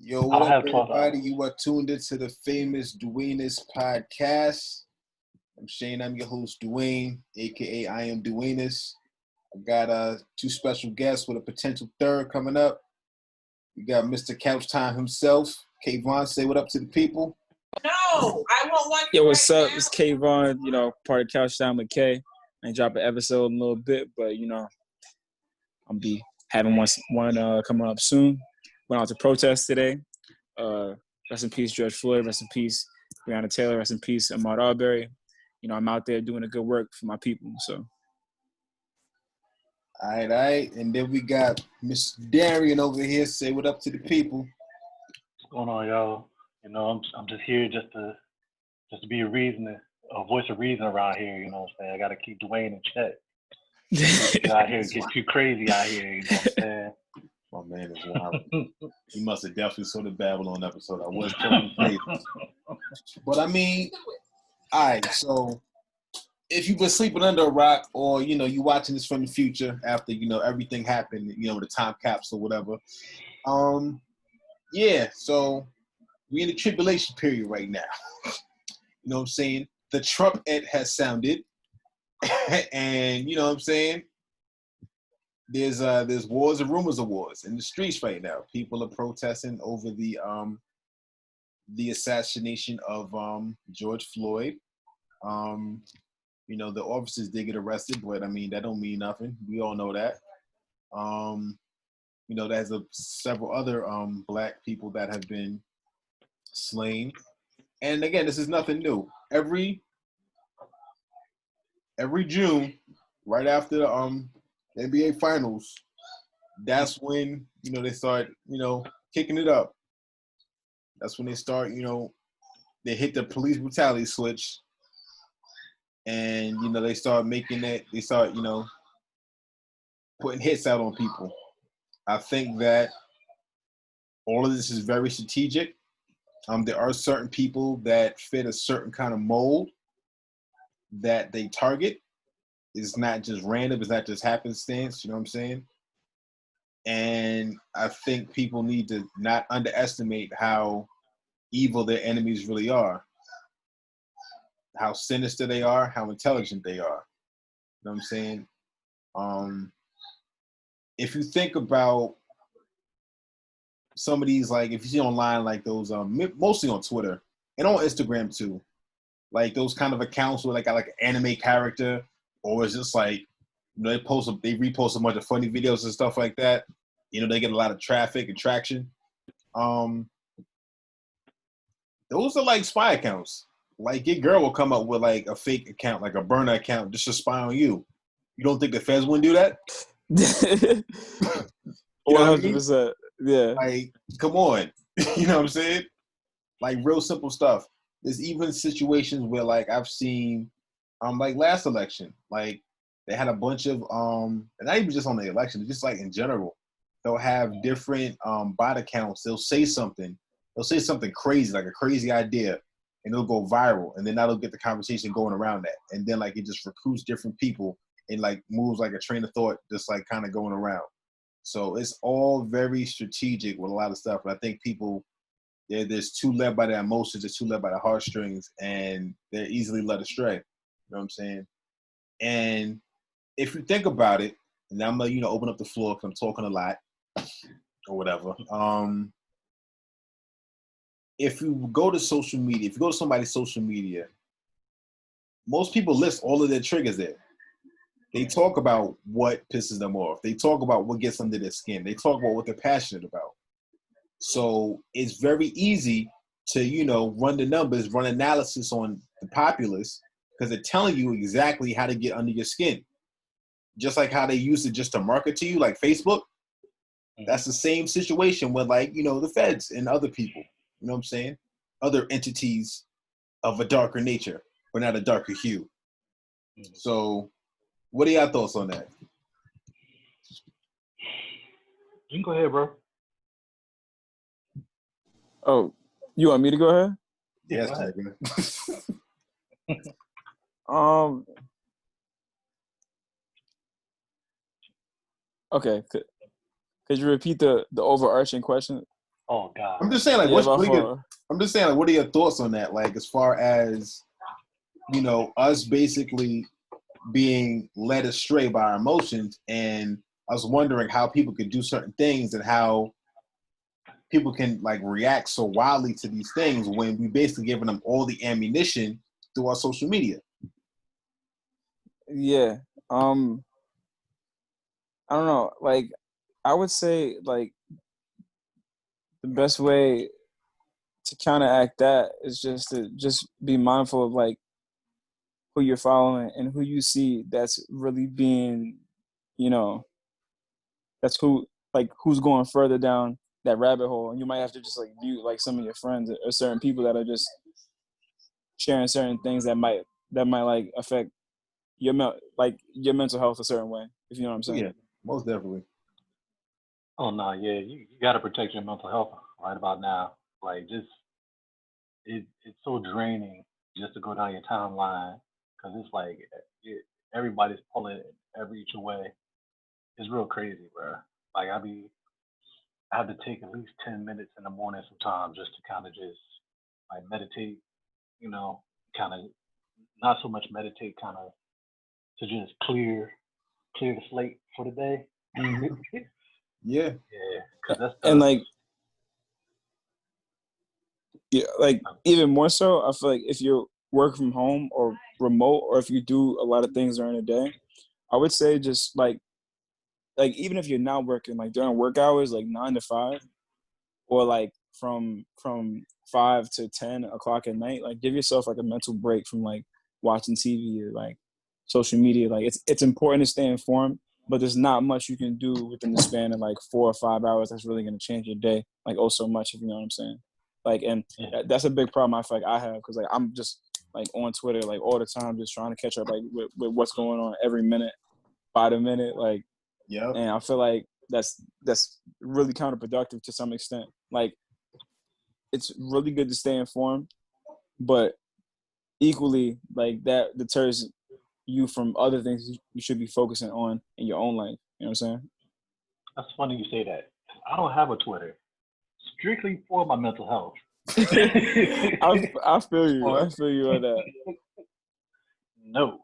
Yo, what I'll up, have 12 everybody? hours. You are tuned into the famous Dwayne's podcast. I'm Shane. I'm your host, Dwayne, aka I am Dwayne's. I got two special guests with a potential third coming up. We got Mr. Couch Time himself, Kavohn. Say what up to the people. No, I want one. Yo, what's up? It's Kavohn, part of Couch Time with K. I ain't drop an episode in a little bit, but, I'll be having one coming up soon. Went out to protest today. Rest in peace, George Floyd. Rest in peace, Breonna Taylor. Rest in peace, Ahmaud Arbery. I'm out there doing a good work for my people, so. All right. And then we got Mr. Darian over here. Say what up to the people. What's going on, y'all? I'm just here just to be a voice of reason around here. You know what I'm saying? I got to keep Dwayne in check. Get out here, get too crazy out here. You know what I'm saying? My man is wild. He must have definitely saw the Babylon episode. I was totally crazy. But I mean, all right, so if you've been sleeping under a rock or, you watching this from the future after, everything happened, the time capsule, whatever. So we're in the tribulation period right now. You know what I'm saying? The trumpet has sounded. And, you know what I'm saying? There's wars and rumors of wars in the streets right now. People are protesting over the assassination of George Floyd. The officers did get arrested, but I mean that don't mean nothing. We all know that. There's several other black people that have been slain. And again, this is nothing new. Every June, right after the NBA Finals, that's when, they start, kicking it up. That's when they start, they hit the police brutality switch. And, they start putting hits out on people. I think that all of this is very strategic. There are certain people that fit a certain kind of mold that they target. It's not just random. It's not just happenstance. You know what I'm saying? And I think people need to not underestimate how evil their enemies really are, how sinister they are, how intelligent they are. You know what I'm saying? If you think about some of these, like if you see online, like those, mostly on Twitter and on Instagram too, like those kind of accounts where got like an anime character, or it's just like, they repost a bunch of funny videos and stuff like that. They get a lot of traffic and traction. Those are like spy accounts. Like your girl will come up with like a fake account, like a burner account, just to spy on you. You don't think the feds wouldn't do that? 100%. Yeah. Like, come on. You know what I'm saying? Like real simple stuff. There's even situations where like I've seen, like last election, like they had a bunch of, and not even just on the election, just like in general, they'll have different bot accounts. They'll say something crazy, like a crazy idea, and it'll go viral, and then that'll get the conversation going around that, and then like it just recruits different people and like moves like a train of thought, just like kind of going around. So it's all very strategic with a lot of stuff. But I think people, there's too led by their emotions, they're too led by the heartstrings, and they're easily led astray. You know what I'm saying? And if you think about it, and I'm gonna open up the floor because I'm talking a lot or whatever. If you go to social media, if you go to somebody's social media, most people list all of their triggers there. They talk about what pisses them off. They talk about what gets under their skin. They talk about what they're passionate about. So it's very easy to, run the numbers, run analysis on the populace, because they're telling you exactly how to get under your skin. Just like how they use it just to market to you, like Facebook. That's the same situation with like, the feds and other people. You know what I'm saying? Other entities of a darker nature, but not a darker hue. So what are your thoughts on that? You can go ahead, bro. Oh, you want me to go ahead? Yes, nigga. Okay. Could you repeat the overarching question? Oh God. I'm just saying, like, I'm just saying, like, what are your thoughts on that? Like, as far as, us basically being led astray by our emotions, and I was wondering how people could do certain things and how people can like react so wildly to these things when we basically giving them all the ammunition through our social media. Yeah. I don't know. Like, I would say like the best way to counteract that is just to just be mindful of like who you're following and who you see that's really being, that's who's going further down that rabbit hole. And you might have to just like mute like some of your friends or certain people that are just sharing certain things that might like affect your mental health a certain way, if you know what I'm saying. Yeah, most definitely. Oh no, yeah, you got to protect your mental health right about now. Like, just it's so draining just to go down your timeline because it's like everybody's pulling every each way. It's real crazy, bro. Like I have to take at least 10 minutes in the morning sometimes just to kind of just like meditate, kind of not so much meditate, kind of to just clear the slate for the day. Mm-hmm. Yeah, because that's and like even more so, I feel like if you work from home or remote, or if you do a lot of things during the day, I would say just like even if you're not working like during work hours, like 9 to 5, or like from 5 to 10 o'clock at night, like give yourself like a mental break from like watching TV or like social media. Like it's important to stay informed, but there's not much you can do within the span of like 4 or 5 hours that's really going to change your day like so much, if you know what I'm saying. Like, and that's a big problem I feel like I have, because like I'm just like on Twitter like all the time, just trying to catch up like with what's going on every minute by the minute, like. Yeah. And I feel like that's really counterproductive to some extent. Like, it's really good to stay informed, but equally like that deters you from other things you should be focusing on in your own life. You know what I'm saying? That's funny you say that. I don't have a Twitter, strictly for my mental health. I feel you. I feel you on that. No,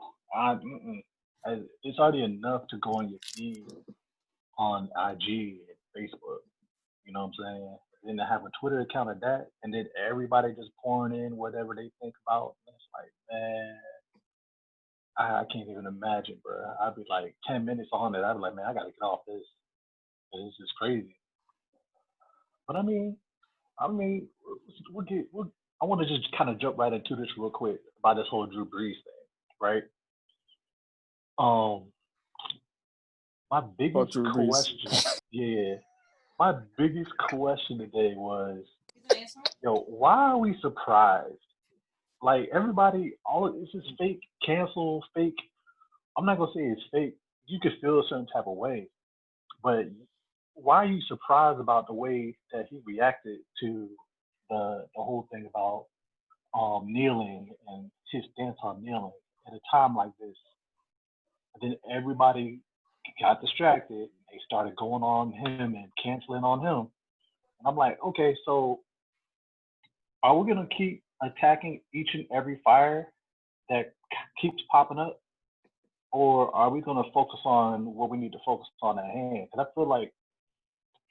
it's already enough to go on your feed on IG and Facebook. You know what I'm saying? Then to have a Twitter account of that, and then everybody just pouring in whatever they think about. It's like, man, I can't even imagine, bro. I'd be like 10 minutes on it. I'd be like, man, I gotta get off this. This is crazy. But I mean, I want to just kind of jump right into this real quick about this whole Drew Brees thing, right? Um, my biggest question, yeah, my biggest question today was, yo, why are we surprised? Like everybody, this is fake, cancel, fake. I'm not gonna say it's fake. You could feel a certain type of way, but why are you surprised about the way that he reacted to the whole thing about kneeling and his stance on kneeling at a time like this? And then everybody got distracted. They started going on him and canceling on him. And I'm like, okay, so are we gonna keep attacking each and every fire that keeps popping up, or are we gonna focus on what we need to focus on at hand? Because I feel like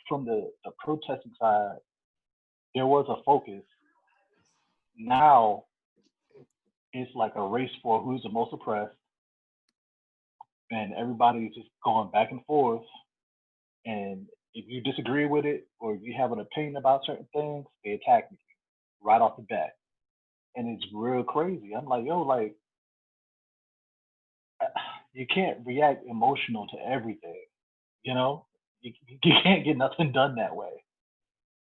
from the protesting side, there was a focus. Now it's like a race for who's the most oppressed, and everybody's just going back and forth. And if you disagree with it or if you have an opinion about certain things, they attack you right off the bat. And it's real crazy. I'm like, yo, like, you can't react emotional to everything, you know? You can't get nothing done that way.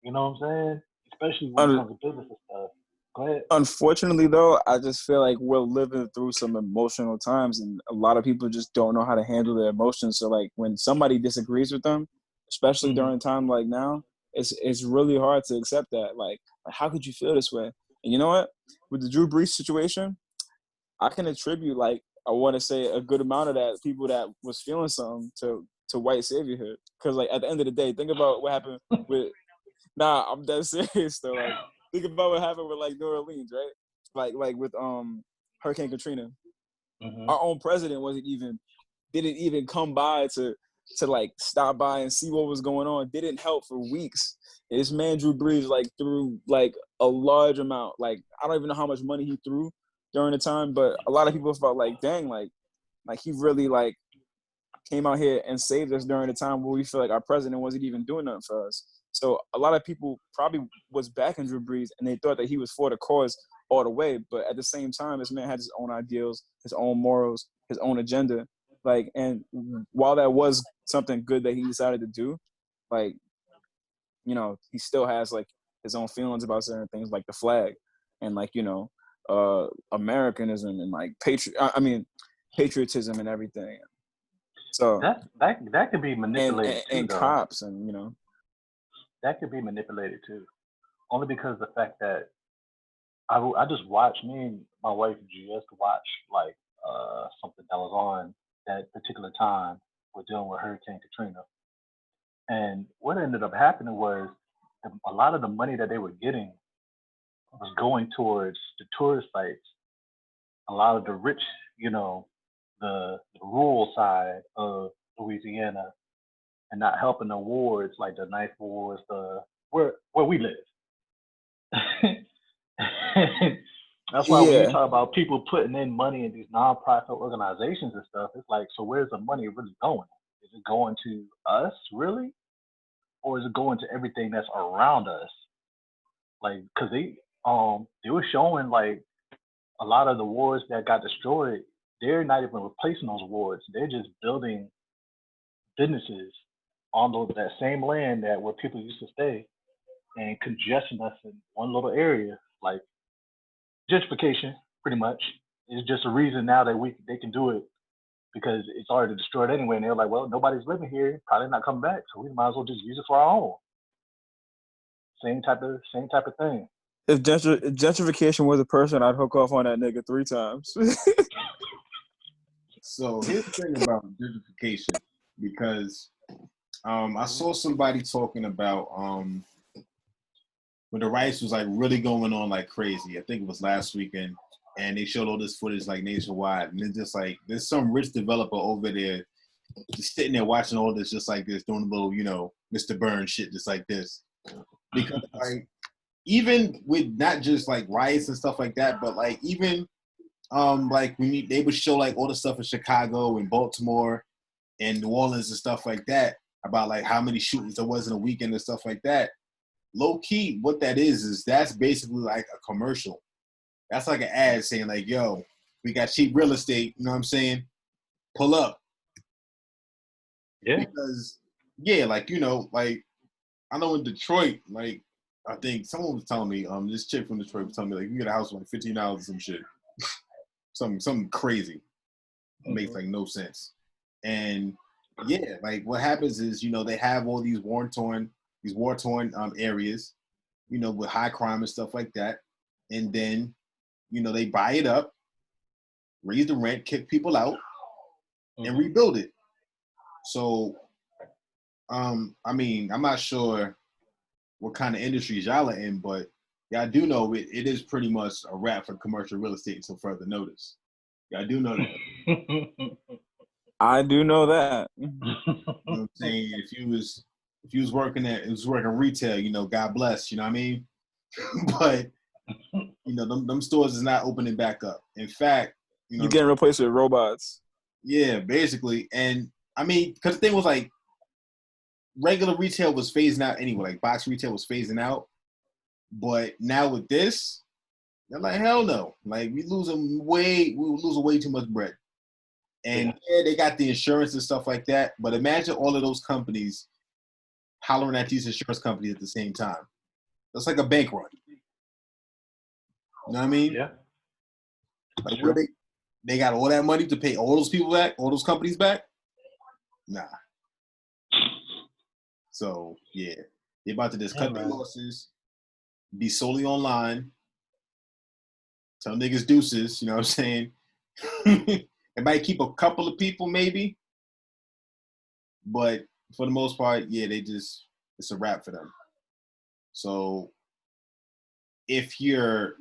You know what I'm saying? Especially when it comes to business and stuff. Go ahead. Unfortunately, though, I just feel like we're living through some emotional times, and a lot of people just don't know how to handle their emotions. So, like, when somebody disagrees with them, especially during a time like now, it's really hard to accept that. Like, how could you feel this way? And you know what? With the Drew Brees situation, I can attribute, like, I want to say a good amount of that people that was feeling something to white saviorhood. Because, like, at the end of the day, think about what happened with Nah, I'm dead serious though. Like, think about what happened with like New Orleans, right? Like with Hurricane Katrina. Mm-hmm. Our own president didn't even come by to like stop by and see what was going on. Didn't help for weeks. This man Drew Brees like threw like a large amount. Like I don't even know how much money he threw during the time, but a lot of people felt like, dang, like he really like came out here and saved us during the time where we feel like our president wasn't even doing nothing for us. So a lot of people probably was backing Drew Brees and they thought that he was for the cause all the way. But at the same time, this man had his own ideals, his own morals, his own agenda. Like, and while that was something good that he decided to do, like, you know, he still has like his own feelings about certain things like the flag and like, you know, Americanism and like patriotism and everything. So that could be manipulated too, and though. cops and, you know. That could be manipulated too, only because the fact that I just watched, me and my wife just watched like something that was on that particular time. We're dealing with Hurricane Katrina, and what ended up happening was a lot of the money that they were getting was going towards the tourist sites. A lot of the rich, you know, the rural side of Louisiana, and not helping the wards like the ninth wards, the where we live. That's why when you Yeah. talk about people putting in money in these nonprofit organizations and stuff, it's like, so where's the money really going? Is it going to us really, or is it going to everything that's around us? Like, cause they were showing like a lot of the wards that got destroyed. They're not even replacing those wards. They're just building businesses on that same land that where people used to stay, and congesting us in one little area. Like gentrification, pretty much. It's just a reason now that they can do it because it's already destroyed anyway. And they're like, well, nobody's living here, probably not coming back, so we might as well just use it for our own. Same type of thing. If gentrification was a person, I'd hook off on that nigga 3 times. So here's the thing about gentrification, because I saw somebody talking about when the riots was like really going on like crazy. I think it was last weekend, and they showed all this footage like nationwide, and it's just like there's some rich developer over there just sitting there watching all this just like this, doing a little, you know, Mr. Burns shit just like this. Because like even with not just like riots and stuff like that, but like even like when they would show like all the stuff in Chicago and Baltimore and New Orleans and stuff like that about like how many shootings there was in a weekend and stuff like that. Low key, what that is that's basically like a commercial. That's like an ad saying like, yo, we got cheap real estate, you know what I'm saying? Pull up. Yeah. Because yeah, like, you know, like I know in Detroit, like I think someone was telling me, this chick from Detroit was telling me like you get a house for like $15 or some shit. something crazy. It makes like no sense. And yeah, like what happens is, you know, they have all these war-torn areas, you know, with high crime and stuff like that. And then, you know, they buy it up, raise the rent, kick people out, and rebuild it. So, I mean, I'm not sure what kind of industries y'all are in, but yeah, I do know it is pretty much a wrap for commercial real estate until further notice. Yeah, I do know that. I do know that. You know what I'm saying? If you was working retail, you know, God bless, you know what I mean? But you know, them stores is not opening back up. In fact, you know, You're getting replaced with robots. Yeah, basically. And I mean, because the thing was like regular retail was phasing out anyway, like box retail was phasing out. But now with this, they're like, hell no. Like we losing way too much bread. And yeah, they got the insurance and stuff like that. But imagine all of those companies hollering at these insurance companies at the same time. That's like a bank run. You know what I mean? Yeah. Like where they got all that money to pay all those people back, all those companies back? Nah. So yeah, they're about to just cut their losses, be solely online, tell niggas deuces, you know what I'm saying? It might keep a couple of people maybe, but for the most part, yeah, it's a wrap for them. So if you're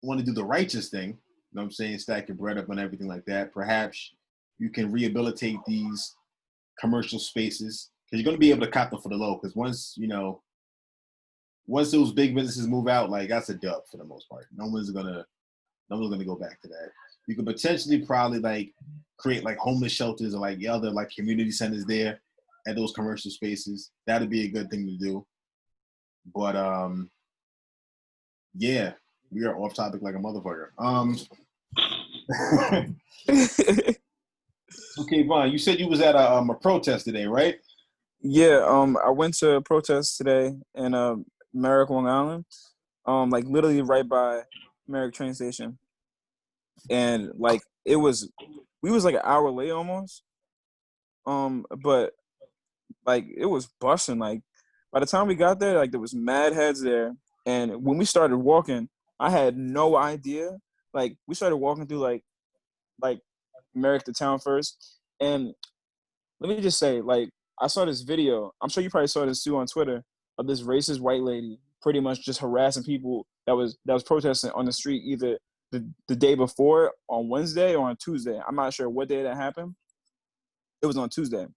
want to do the righteous thing, you know what I'm saying, stack your bread up and everything like that, perhaps you can rehabilitate these commercial spaces because you're going to be able to cop them for the low. Because once those big businesses move out, like that's a dub for the most part. No one's gonna go back to that. You could potentially probably like create like homeless shelters or like other like community centers there at those commercial spaces. That'd be a good thing to do. But yeah, we are off topic like a motherfucker. Okay, Vaughn, you said you was at a protest today, right? Yeah, I went to a protest today in Merrick, Long Island, like literally right by Merrick train station, and like we was like an hour late almost, but like it was busting. Like by the time we got there, like there was mad heads there, and when we started walking, I had no idea. Like we started walking through like Merrick the town first, and let me just say, like, I saw this video. I'm sure you probably saw this too on Twitter of this racist white lady pretty much just harassing people that was protesting on the street either the day before on Wednesday or on Tuesday. I'm not sure what day that happened. It was on Tuesday,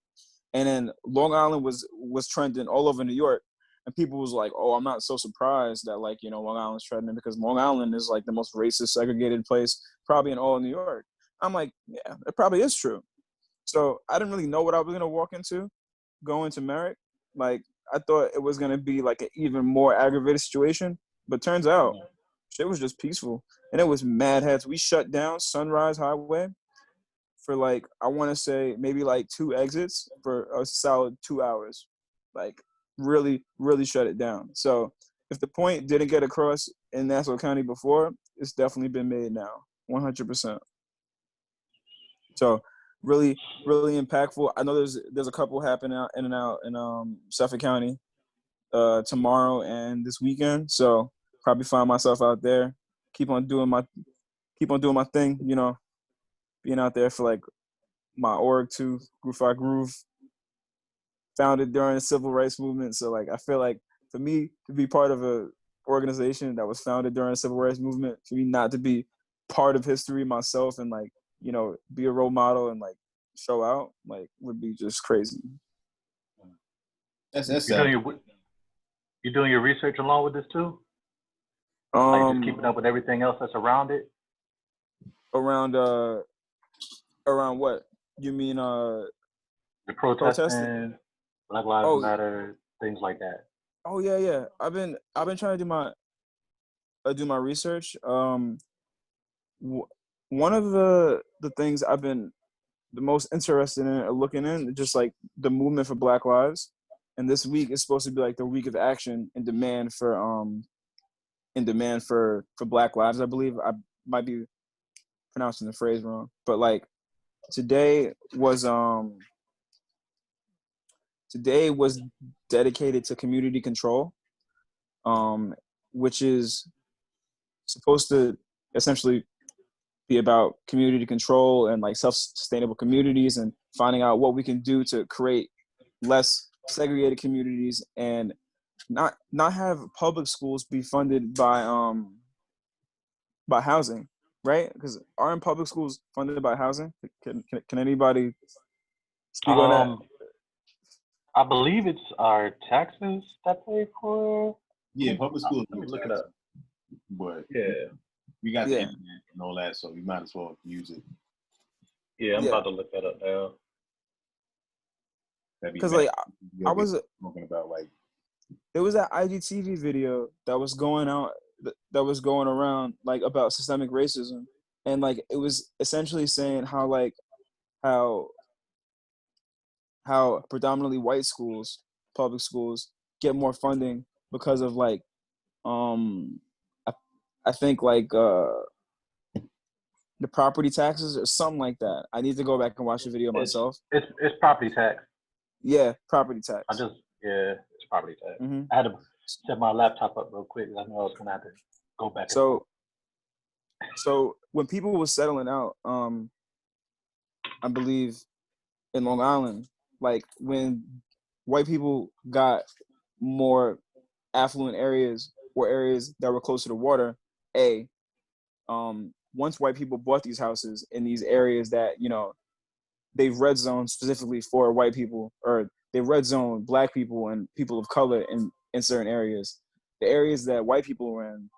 and then Long Island was trending all over New York, and people was like, "Oh, I'm not so surprised that like Long Island's trending because Long Island is like the most racist segregated place probably in all of New York." I'm like, yeah, it probably is true. So I didn't really know what I was gonna walk into going to Merrick. Like I thought it was gonna be like an even more aggravated situation, but turns out shit was just peaceful. And it was mad heads. We shut down Sunrise Highway for like I want to say maybe like 2 exits for a solid 2 hours. Like really, really shut it down. So if the point didn't get across in Nassau County before, it's definitely been made now, 100%. So really, really impactful. I know there's a couple happening out in and out in Suffolk County tomorrow and this weekend. So probably find myself out there. Keep on doing my thing. Being out there for like my org too, Groove I Groove, founded during the civil rights movement. So like I feel like for me to be part of a organization that was founded during the civil rights movement, for me not to be part of history myself and like be a role model and like show out like would be just crazy. That's You're sad. doing your research along with this too? Like just keeping up with everything else that's around it? Around what? You mean The protesting? protesting, Black Lives Matter, things like that. Oh yeah. I've been trying to do my research. One of the things I've been the most interested in or looking in just like the movement for Black Lives, and this week is supposed to be like the week of action and demand for Black Lives. I believe I might be pronouncing the phrase wrong, but like today was dedicated to community control, which is supposed to essentially be about community control and like self-sustainable communities and finding out what we can do to create less segregated communities and not have public schools be funded by housing, right? Because aren't public schools funded by housing? Can anybody speak on that? I believe it's our taxes that pay for. Yeah, public schools. Let me look it up. But yeah, we got the internet and all that, so we might as well use it. Yeah, I'm about to look that up now. Because like I was talking about like there was that IGTV video that was going around like about systemic racism, and like it was essentially saying how predominantly white schools, public schools, get more funding because of like I think like the property taxes or something like that. I need to go back and watch the video myself. It's property tax. Yeah, property tax. It's property tax. Mm-hmm. I had to set my laptop up real quick. I know I was gonna have to go back. So when people were settling out, I believe in Long Island, like when white people got more affluent areas or areas that were closer to water, once white people bought these houses in these areas that, they've red zoned specifically for white people, or they red zone black people and people of color in certain areas. The areas that white people were in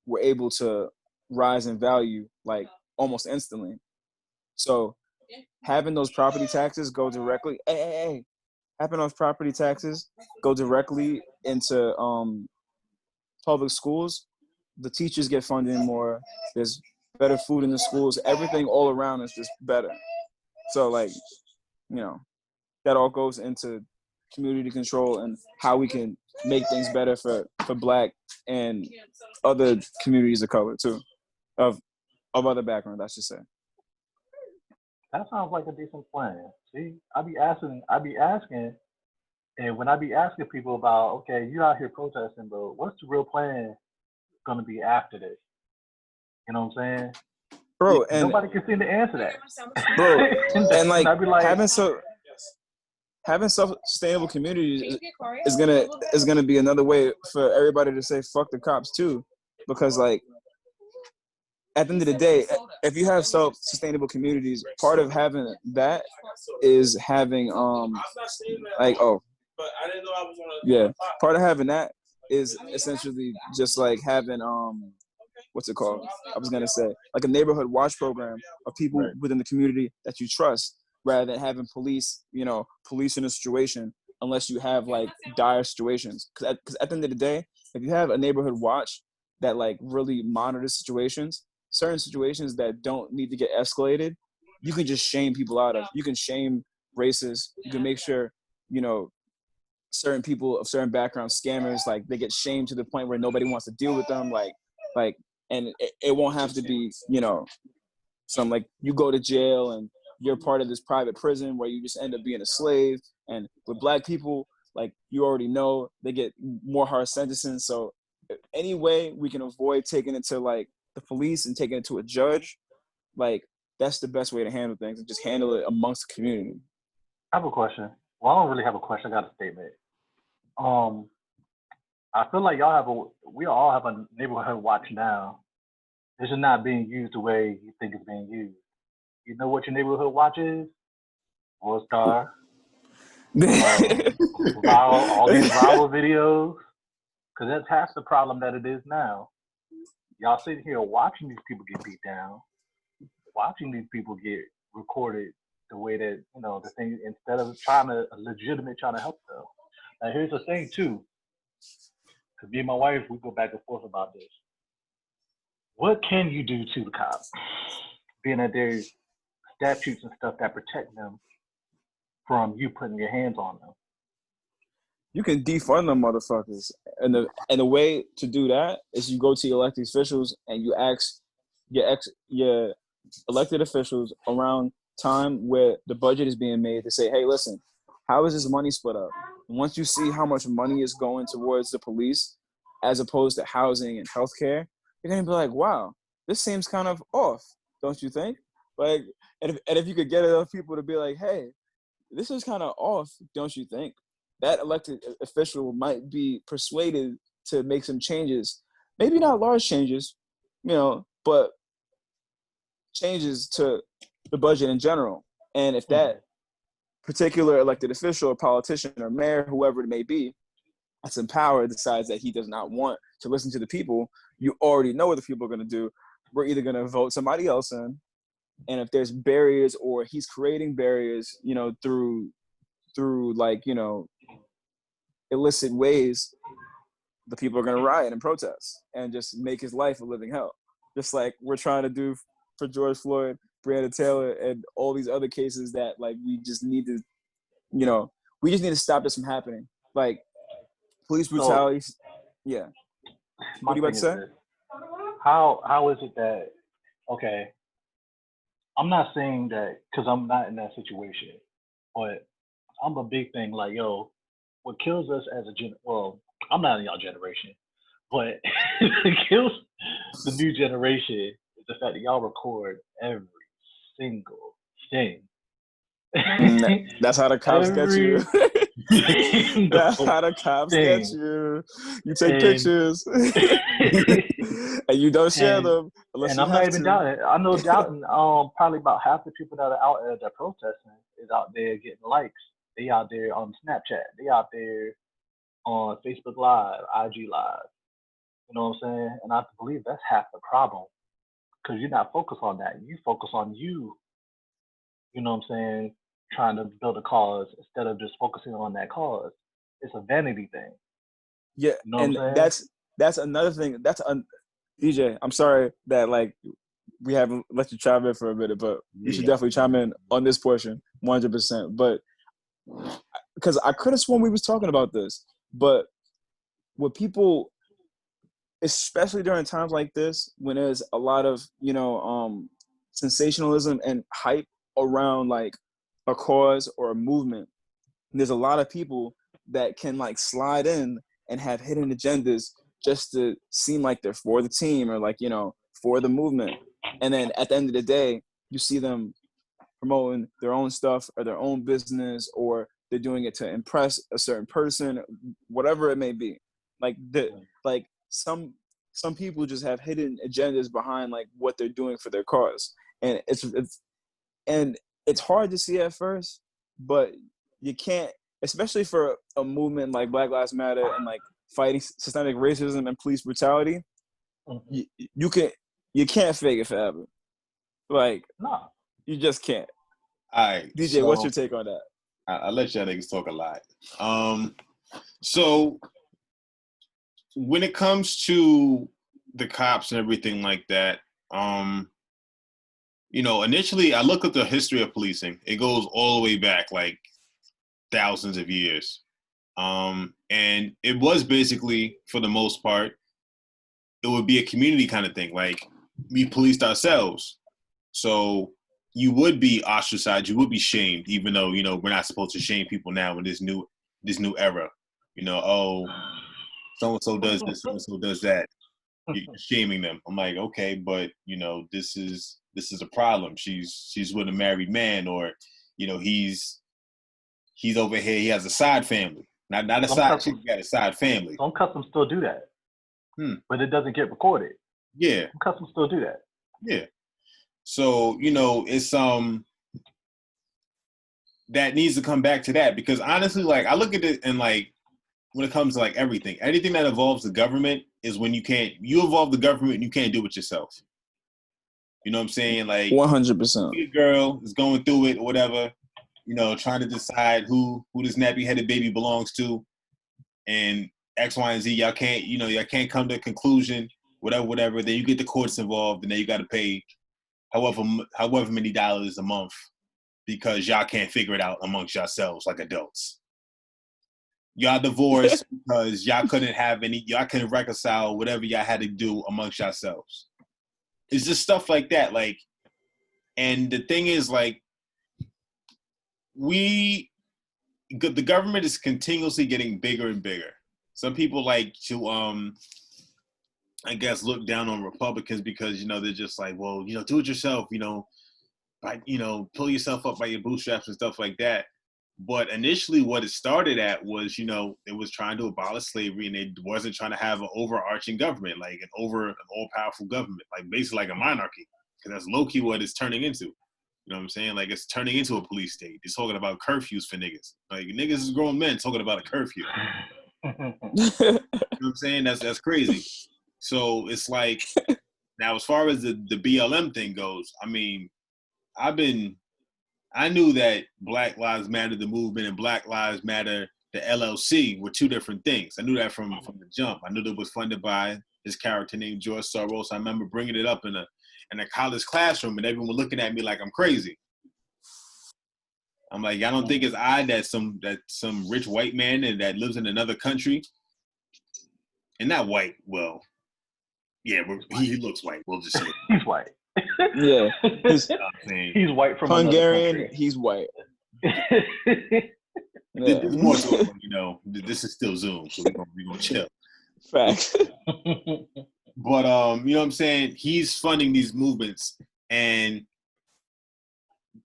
were able to rise in value like almost instantly. So having those property taxes go directly, having those property taxes go directly into public schools, the teachers get funded more. There's better food in the schools. Everything all around is just better. So like, that all goes into community control and how we can make things better for Black and other communities of color too, of other backgrounds, I should say. That sounds like a decent plan. See, I be asking, and when I be asking people about, okay, you out here protesting, but what's the real plan gonna be after this? You know what I'm saying? Bro, and nobody can seem to answer that. Bro, and like, I'd be like having self-sustainable communities is gonna be another way for everybody to say fuck the cops too, because like at the end of the day, if you have self-sustainable communities, part of having that is having part of having that is essentially just like having what's it called? I was gonna say like a neighborhood watch program of people within the community that you trust, rather than having police in a situation unless you have like dire situations. Because at the end of the day, if you have a neighborhood watch that like really monitors situations, certain situations that don't need to get escalated, you can just shame people out of. You can shame racists. You can make sure, certain people of certain backgrounds, scammers, like they get shamed to the point where nobody wants to deal with them. And it won't have to be, some like you go to jail and you're part of this private prison where you just end up being a slave. And with Black people, like you already know, they get more hard sentences. So any way we can avoid taking it to like the police and taking it to a judge, like that's the best way to handle things, and just handle it amongst the community. I have a question. Well, I don't really have a question. I got a statement. I feel like we all have a neighborhood watch now. It's just not being used the way you think it's being used. You know what your neighborhood watch is? World Star. All these viral videos. Because that's half the problem that it is now. Y'all sitting here watching these people get beat down, watching these people get recorded the way that, the thing, instead of trying to help them. Now, here's the thing, too. Because me and my wife, we go back and forth about this. What can you do to the cops? Being that there's statutes and stuff that protect them from you putting your hands on them. You can defund them motherfuckers. And the way to do that is you go to your elected officials and you ask your elected officials around time where the budget is being made to say, hey, listen, how is this money split up? And once you see how much money is going towards the police as opposed to housing and healthcare, you're gonna be like, wow, this seems kind of off, don't you think? Like, and if you could get enough people to be like, hey, this is kind of off, don't you think? That elected official might be persuaded to make some changes, maybe not large changes, but changes to the budget in general. And if that particular elected official or politician or mayor, whoever it may be, that's in power, decides that he does not want to listen to the people, you already know what the people are going to do. We're either going to vote somebody else in, and if there's barriers or he's creating barriers, through like, illicit ways, the people are going to riot and protest and just make his life a living hell. Just like we're trying to do for George Floyd, Breonna Taylor, and all these other cases that like we just need to stop this from happening. Like police brutality. Yeah. What are you about to say? How is it that, okay, I'm not saying that because I'm not in that situation, but I'm a big thing like, yo, what kills us as I'm not in y'all generation, but it kills the new generation is the fact that y'all record every single thing. That's how the cops get you. That's how the cops get you. You take pictures, and you don't share them unless and you I'm not have even to. doubting. I know doubting. Probably about half the people that are out there protesting is out there getting likes. They out there on Snapchat. They out there on Facebook Live, IG Live. You know what I'm saying? And I believe that's half the problem because you're not focused on that. You focus on you. You know what I'm saying? Trying to build a cause instead of just focusing on that cause. It's a vanity thing. Yeah, You know and what I'm saying? that's another thing. DJ, I'm sorry that like we haven't let you chime in for a minute, but you should definitely chime in on this portion, 100%. But because I could have sworn we was talking about this, but with people, especially during times like this, when there's a lot of sensationalism and hype around like a cause or a movement, there's a lot of people that can like slide in and have hidden agendas just to seem like they're for the team or like, for the movement. And then at the end of the day, you see them promoting their own stuff or their own business, or they're doing it to impress a certain person, whatever it may be. Like some people just have hidden agendas behind like what they're doing for their cause. And it's hard to see at first, but you can't, especially for a movement like Black Lives Matter and like fighting systemic racism and police brutality. You can't fake it forever. Like, no, you just can't. All right, DJ, what's your take on that? I'll let y'all niggas talk a lot. So when it comes to the cops and everything like that, initially I look at the history of policing. It goes all the way back like thousands of years. And it was basically, for the most part, it would be a community kind of thing. Like, we policed ourselves. So you would be ostracized, you would be shamed, even though, we're not supposed to shame people now in this new era. Oh, so-and-so does this, so-and-so does that. You're shaming them. I'm like, okay, but, this is a problem. She's with a married man, or, he's over here, he has a side family. Not a side chick, he got a side family. Some customs still do that. But it doesn't get recorded. Yeah. Some customs still do that. Yeah. So, it's that needs to come back to that, because honestly, like, I look at it and like, when it comes to like anything that involves the government is when you involve the government and you can't do it yourself. You know what I'm saying? Like, 100%. A girl is going through it or whatever, trying to decide who this nappy-headed baby belongs to, and X, Y, and Z. Y'all can't come to a conclusion, whatever. Then you get the courts involved, and then you got to pay however many dollars a month because y'all can't figure it out amongst yourselves like adults. Y'all divorced because y'all couldn't reconcile whatever y'all had to do amongst yourselves. It's just stuff like that. Like, and the thing is, like, the government is continuously getting bigger and bigger. Some people like to, I guess, look down on Republicans because, they're just like, well, do it yourself, pull yourself up by your bootstraps and stuff like that. But initially what it started at was, it was trying to abolish slavery, and it wasn't trying to have an overarching government, like an all-powerful government, like basically like a monarchy, because that's low-key what it's turning into. You know what I'm saying? Like, it's turning into a police state. It's talking about curfews for niggas. Like, niggas is grown men talking about a curfew. You know what I'm saying? That's crazy. So it's like, now as far as the BLM thing goes, I mean, I knew that Black Lives Matter, the movement, and Black Lives Matter, the LLC, were two different things. I knew that from the jump. I knew that it was funded by this character named George Soros. I remember bringing it up in a college classroom, and everyone looking at me like I'm crazy. I'm like, y'all don't think it's odd that some rich white man that lives in another country, and not white, well, yeah, he looks white. We'll just say he's white. Yeah, he's white from Hungarian. He's white. Yeah. There's more to it, this is still Zoom, so we're gonna chill. Facts. But you know what I'm saying? He's funding these movements, and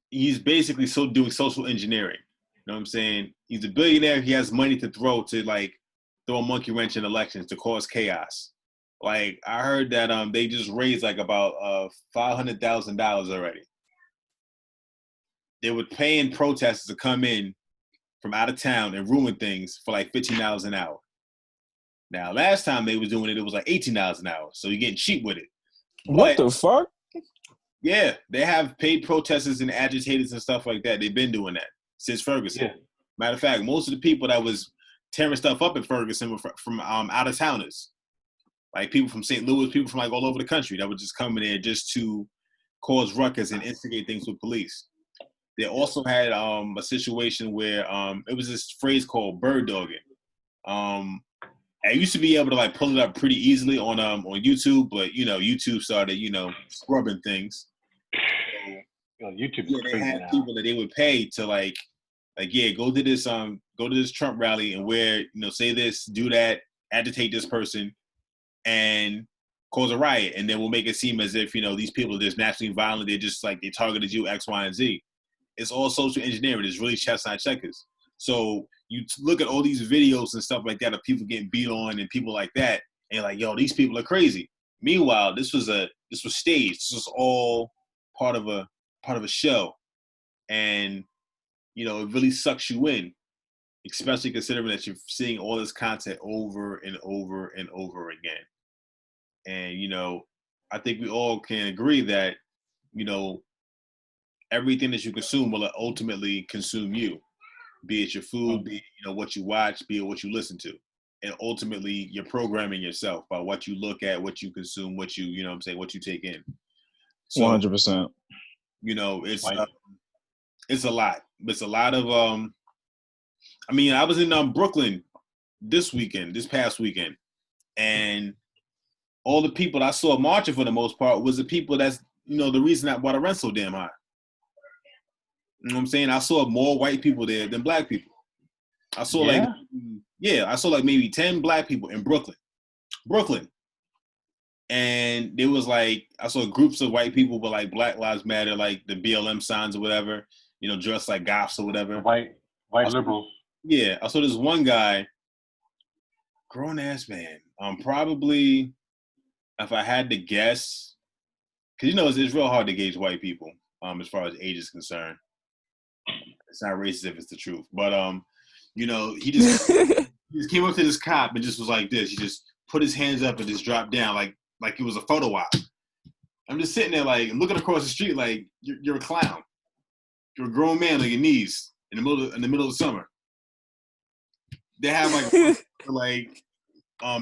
he's basically doing social engineering. know what I'm saying? He's a billionaire. He has money to throw a monkey wrench in elections to cause chaos. Like I heard that they just raised like about $500,000 already. They were paying protesters to come in from out of town and ruin things for like $15 an hour. Now, last time they was doing it, it was like $18 an hour. So you're getting cheap with it. What the fuck? Yeah, they have paid protesters and agitators and stuff like that. They've been doing that since Ferguson. Yeah. Matter of fact, most of the people that was tearing stuff up in Ferguson were from out of towners. Like people from St. Louis, people from like all over the country that would just come in there just to cause ruckus and instigate things with police. They also had a situation where it was this phrase called bird dogging. I used to be able to like pull it up pretty easily on YouTube, but YouTube started scrubbing things. So, YouTube is yeah, they crazy had now. people that they would pay to go to this Trump rally and wear say this, do that, agitate this person, and cause a riot, and then we'll make it seem as if these people are just naturally violent. They're just like they targeted you X, Y, and Z. It's all social engineering. It's really chess on checkers. So you look at all these videos and stuff like that of people getting beat on and people like that, and you're like, yo, these people are crazy. Meanwhile, this was staged. This was all part of a show, and it really sucks you in, especially considering that you're seeing all this content over and over and over again. And I think we all can agree that everything that you consume will ultimately consume you, be it your food, be it what you watch, be it what you listen to. And ultimately you're programming yourself by what you look at, what you consume, what you what you take in. So 100%. It's a lot. It's a lot of I was in Brooklyn this past weekend, and all the people that I saw marching for the most part was the people that's the reason why the rent's so damn high. You know what I'm saying? I saw more white people there than black people. I saw I saw like maybe 10 black people in Brooklyn. And there was like, I saw groups of white people with like Black Lives Matter, like the BLM signs or whatever, dressed like goths or whatever. White liberals. Yeah. I saw this one guy, grown ass man. Probably, if I had to guess, because it's real hard to gauge white people as far as age is concerned. It's not racist if it's the truth, but he just he just came up to this cop and just was like this. He just put his hands up and just dropped down like it was a photo op. I'm just sitting there like looking across the street like you're a clown. You're a grown man on your knees in the middle of summer. They have like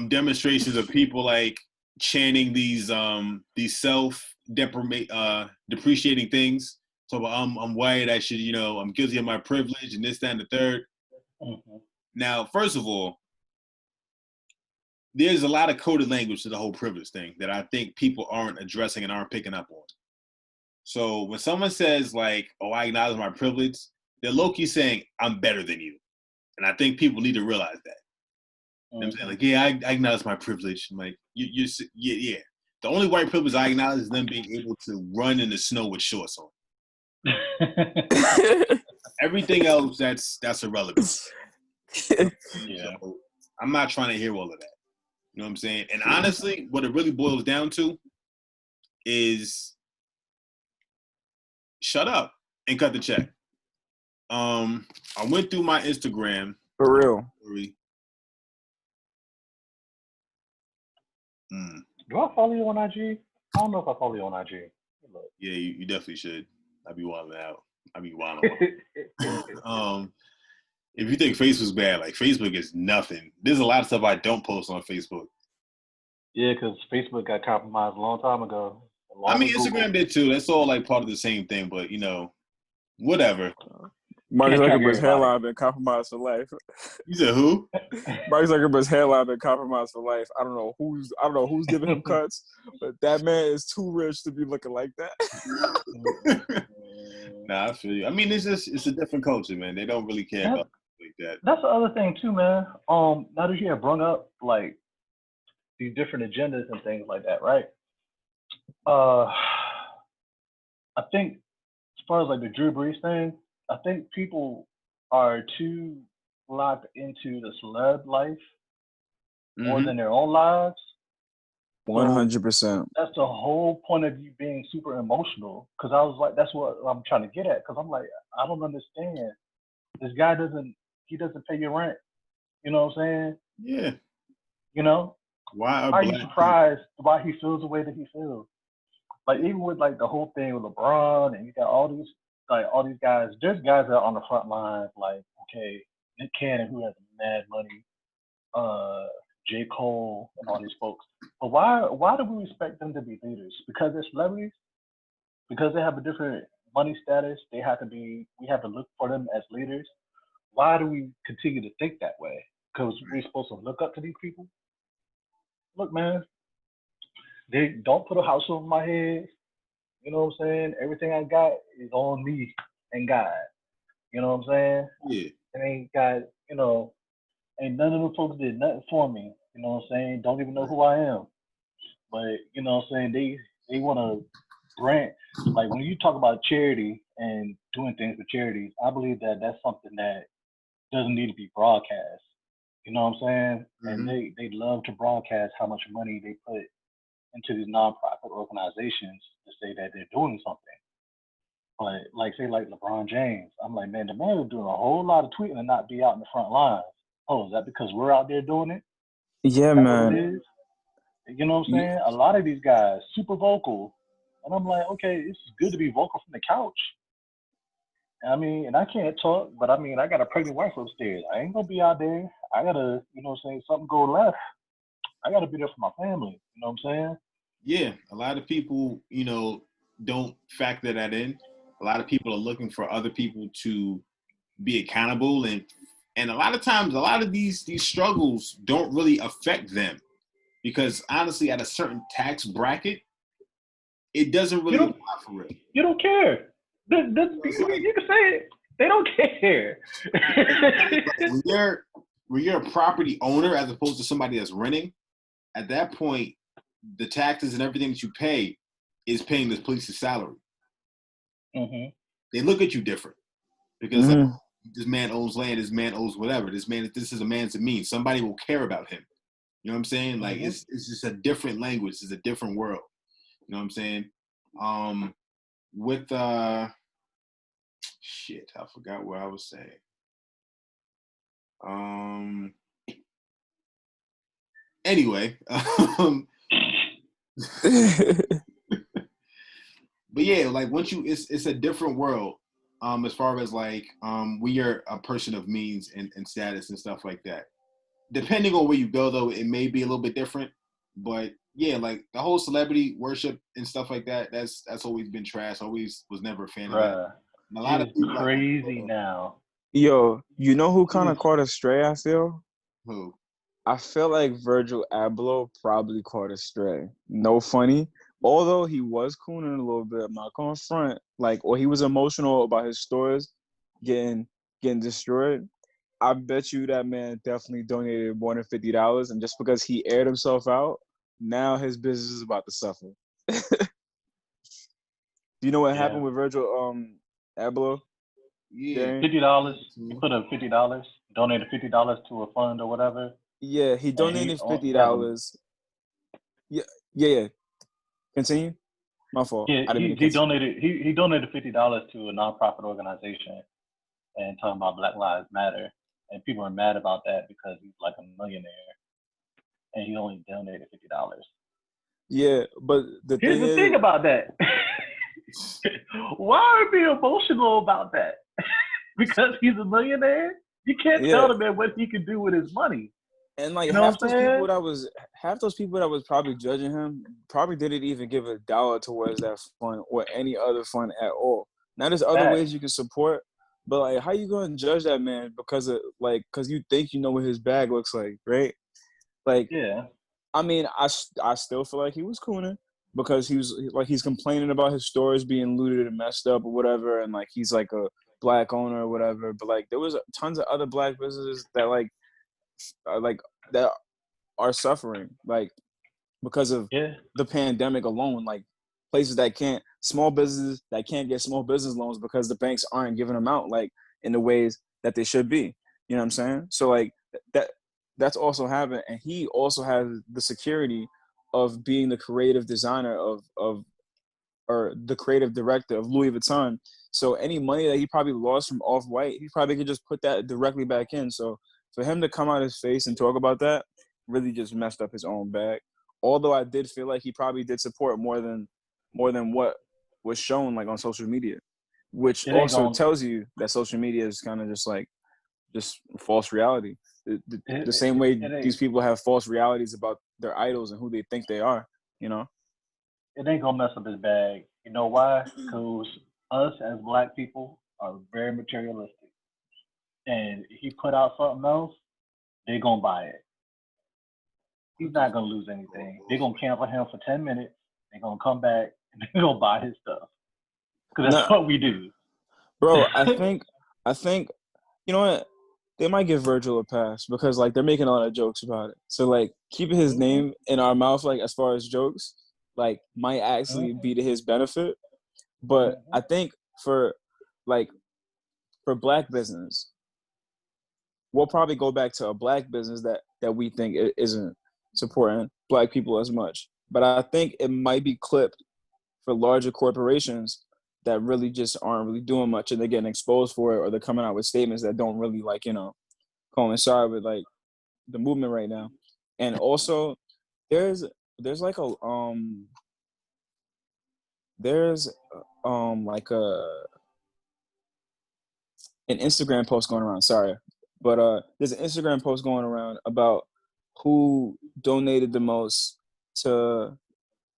demonstrations of people like chanting these depreciating things. So I'm white, I should, I'm guilty of my privilege and this, that, and the third. Mm-hmm. Now, first of all, there's a lot of coded language to the whole privilege thing that I think people aren't addressing and aren't picking up on. So when someone says like, oh, I acknowledge my privilege, they're low-key saying, I'm better than you. And I think people need to realize that. Mm-hmm. You know what I'm saying? Like, yeah, I acknowledge my privilege. I'm like, yeah. The only white privilege I acknowledge is them being able to run in the snow with shorts on. Everything else that's irrelevant. Yeah. So I'm not trying to hear all of that. You know what I'm saying? And honestly, what it really boils down to is shut up and cut the check. I went through my Instagram. For real. Do I follow you on IG? I don't know if I follow you on IG. Yeah, you definitely should. I be wilding out. If you think Facebook's bad, like Facebook is nothing. There's a lot of stuff I don't post on Facebook. Yeah, because Facebook got compromised a long time ago. Instagram did too. That's all like part of the same thing, but whatever. Mark Zuckerberg's hairline been compromised for life. You said who? Mark Zuckerberg's hairline been compromised for life. I don't know who's giving him cuts, but that man is too rich to be looking like that. Nah, I feel you. It's a different culture, man. They don't really care about like that. That's the other thing too, man. Now that you have brought up like these different agendas and things like that, right? I think as far as like the Drew Brees thing, I think people are too locked into the celeb life more Mhm. than their own lives. 100%. That's the whole point of you being super emotional. Because I was like, that's what I'm trying to get at. Because I'm like, I don't understand. This guy doesn't pay your rent. You know what I'm saying? Yeah. You know, Why are are you black people? surprised why he feels the way that he feels? Like even with like the whole thing with LeBron and you got all these guys. There's guys that are on the front lines. Like okay, Nick Cannon who has mad money, uh, J Cole and all these folks. But why do we expect them to be leaders? Because they're celebrities. Because they have a different money status. We have to look for them as leaders. Why do we continue to think that way? Because we're supposed to look up to these people. Look, man, they don't put a house over my head. You know what I'm saying? Everything I got is on me and God. You know what I'm saying? Yeah. It ain't got, ain't none of them folks did nothing for me. You know what I'm saying? Don't even know who I am. But you know what I'm saying? They wanna grant like when you talk about charity and doing things for charities, I believe that that's something that doesn't need to be broadcast. You know what I'm saying? And Mhm. they love to broadcast how much money they put into these nonprofit organizations to say that they're doing something. But like say like LeBron James, I'm like, man, the man is doing a whole lot of tweeting and not be out in the front lines. Oh, is that because we're out there doing it? Yeah, Is that what it man. is? You know what I'm saying? A lot of these guys super vocal, and I'm like, okay, it's good to be vocal from the couch. I mean, and I can't talk, but I mean, I got a pregnant wife upstairs. I ain't gonna be out there. I gotta, you know what I'm saying? Something go left. I gotta be there for my family. You know what I'm saying? Yeah. A lot of people, don't factor that in. A lot of people are looking for other people to be accountable, and a lot of times, a lot of these struggles don't really affect them because honestly, at a certain tax bracket, it doesn't You really don't, apply for real. you don't care. It's like, You can say it. They don't care. it's like when you're a property owner as opposed to somebody that's renting, at that point, the taxes and everything that you pay is paying the police's salary. hmm They look at you different because like Mhm. this man owns land, this man owns whatever. This is a man to me. Somebody will care about him. You know what I'm saying? Like hmm it's just a different language. It's a different world. You know what I'm saying? With shit, I forgot what I was saying. Um, anyway, but yeah, like once it's a different world. As far as like when you're a person of means and status and stuff like that. Depending on where you go, though, it may be a little bit different. But yeah, like the whole celebrity worship and stuff like that. That's always been trash. Always was never a fan of that. Bruh, And a lot of it's people like crazy now. Yo, you know who kind who? of caught a stray, I feel? Who? I feel like Virgil Abloh probably caught a stray. No funny. Although he was cooning a little bit, I'm not going front. Like, or he was emotional about his stores getting getting destroyed. I bet you that man definitely donated more than $50, and just because he aired himself out, now his business is about to suffer. Do you know what Yeah, happened with Virgil Abloh, Yeah. Darian? $50. He put up $50. Donated $50 to a fund or whatever, Yeah, he and donated he fifty has a dollars. Yeah, yeah, yeah. Continue. My fault. yeah I didn't mean to he cut you. donated he donated $50 to a nonprofit organization and talking about Black Lives Matter, and people are mad about that because he's like a millionaire and he only donated $50. Yeah, but the Here's thing the is, thing about that. Why are we emotional about that? Because he's a millionaire? You can't yeah, tell the man what he can do with his money. and like You know what I'm saying? half those people that was probably judging him probably didn't even give $1 towards that fund or any other fund at all. Now there's other Facts. ways you can support, but like how you gonna judge that man because you think you know what his bag looks like, right? Like Yeah. I mean, I still feel like he was cooning because he's complaining about his stores being looted and messed up or whatever, and like he's like a black owner or whatever. But like there was tons of other black businesses that like that are suffering like because of Yeah. the pandemic alone. Like places that small businesses that can't get small business loans because the banks aren't giving them out like in the ways that they should be. You know what I'm saying? So like that's also happened, and he also has the security of being the creative designer of or the creative director of Louis Vuitton. So any money that he probably lost from Off-White, he probably could just put that directly back in. So for him to come out his face and talk about that really just messed up his own bag. Although I did feel like he probably did support more than what was shown like on social media, which It ain't also gonna. tells you that social media is kind of just false reality. The same way It ain't. these people have false realities about their idols and who they think they are, you know? It ain't gonna mess up his bag. You know why? Because us as black people are very materialistic, and if he put out something else, they gonna buy it. He's not gonna lose anything. They're gonna cancel him for 10 minutes. They're gonna come back and they're gonna buy his stuff because that's what we do. Bro, I think, you know what? They might give Virgil a pass because like they're making a lot of jokes about it. So like keeping his name in our mouth, like as far as jokes, like might actually be to his benefit. But I think for black business, we'll probably go back to a black business that we think isn't supporting black people as much. But I think it might be clipped for larger corporations that really just aren't really doing much, and they're getting exposed for it, or they're coming out with statements that don't really like, coincide with like the movement right now. And also there's like a there's like an Instagram post going around, sorry. But there's an Instagram post going around about who donated the most to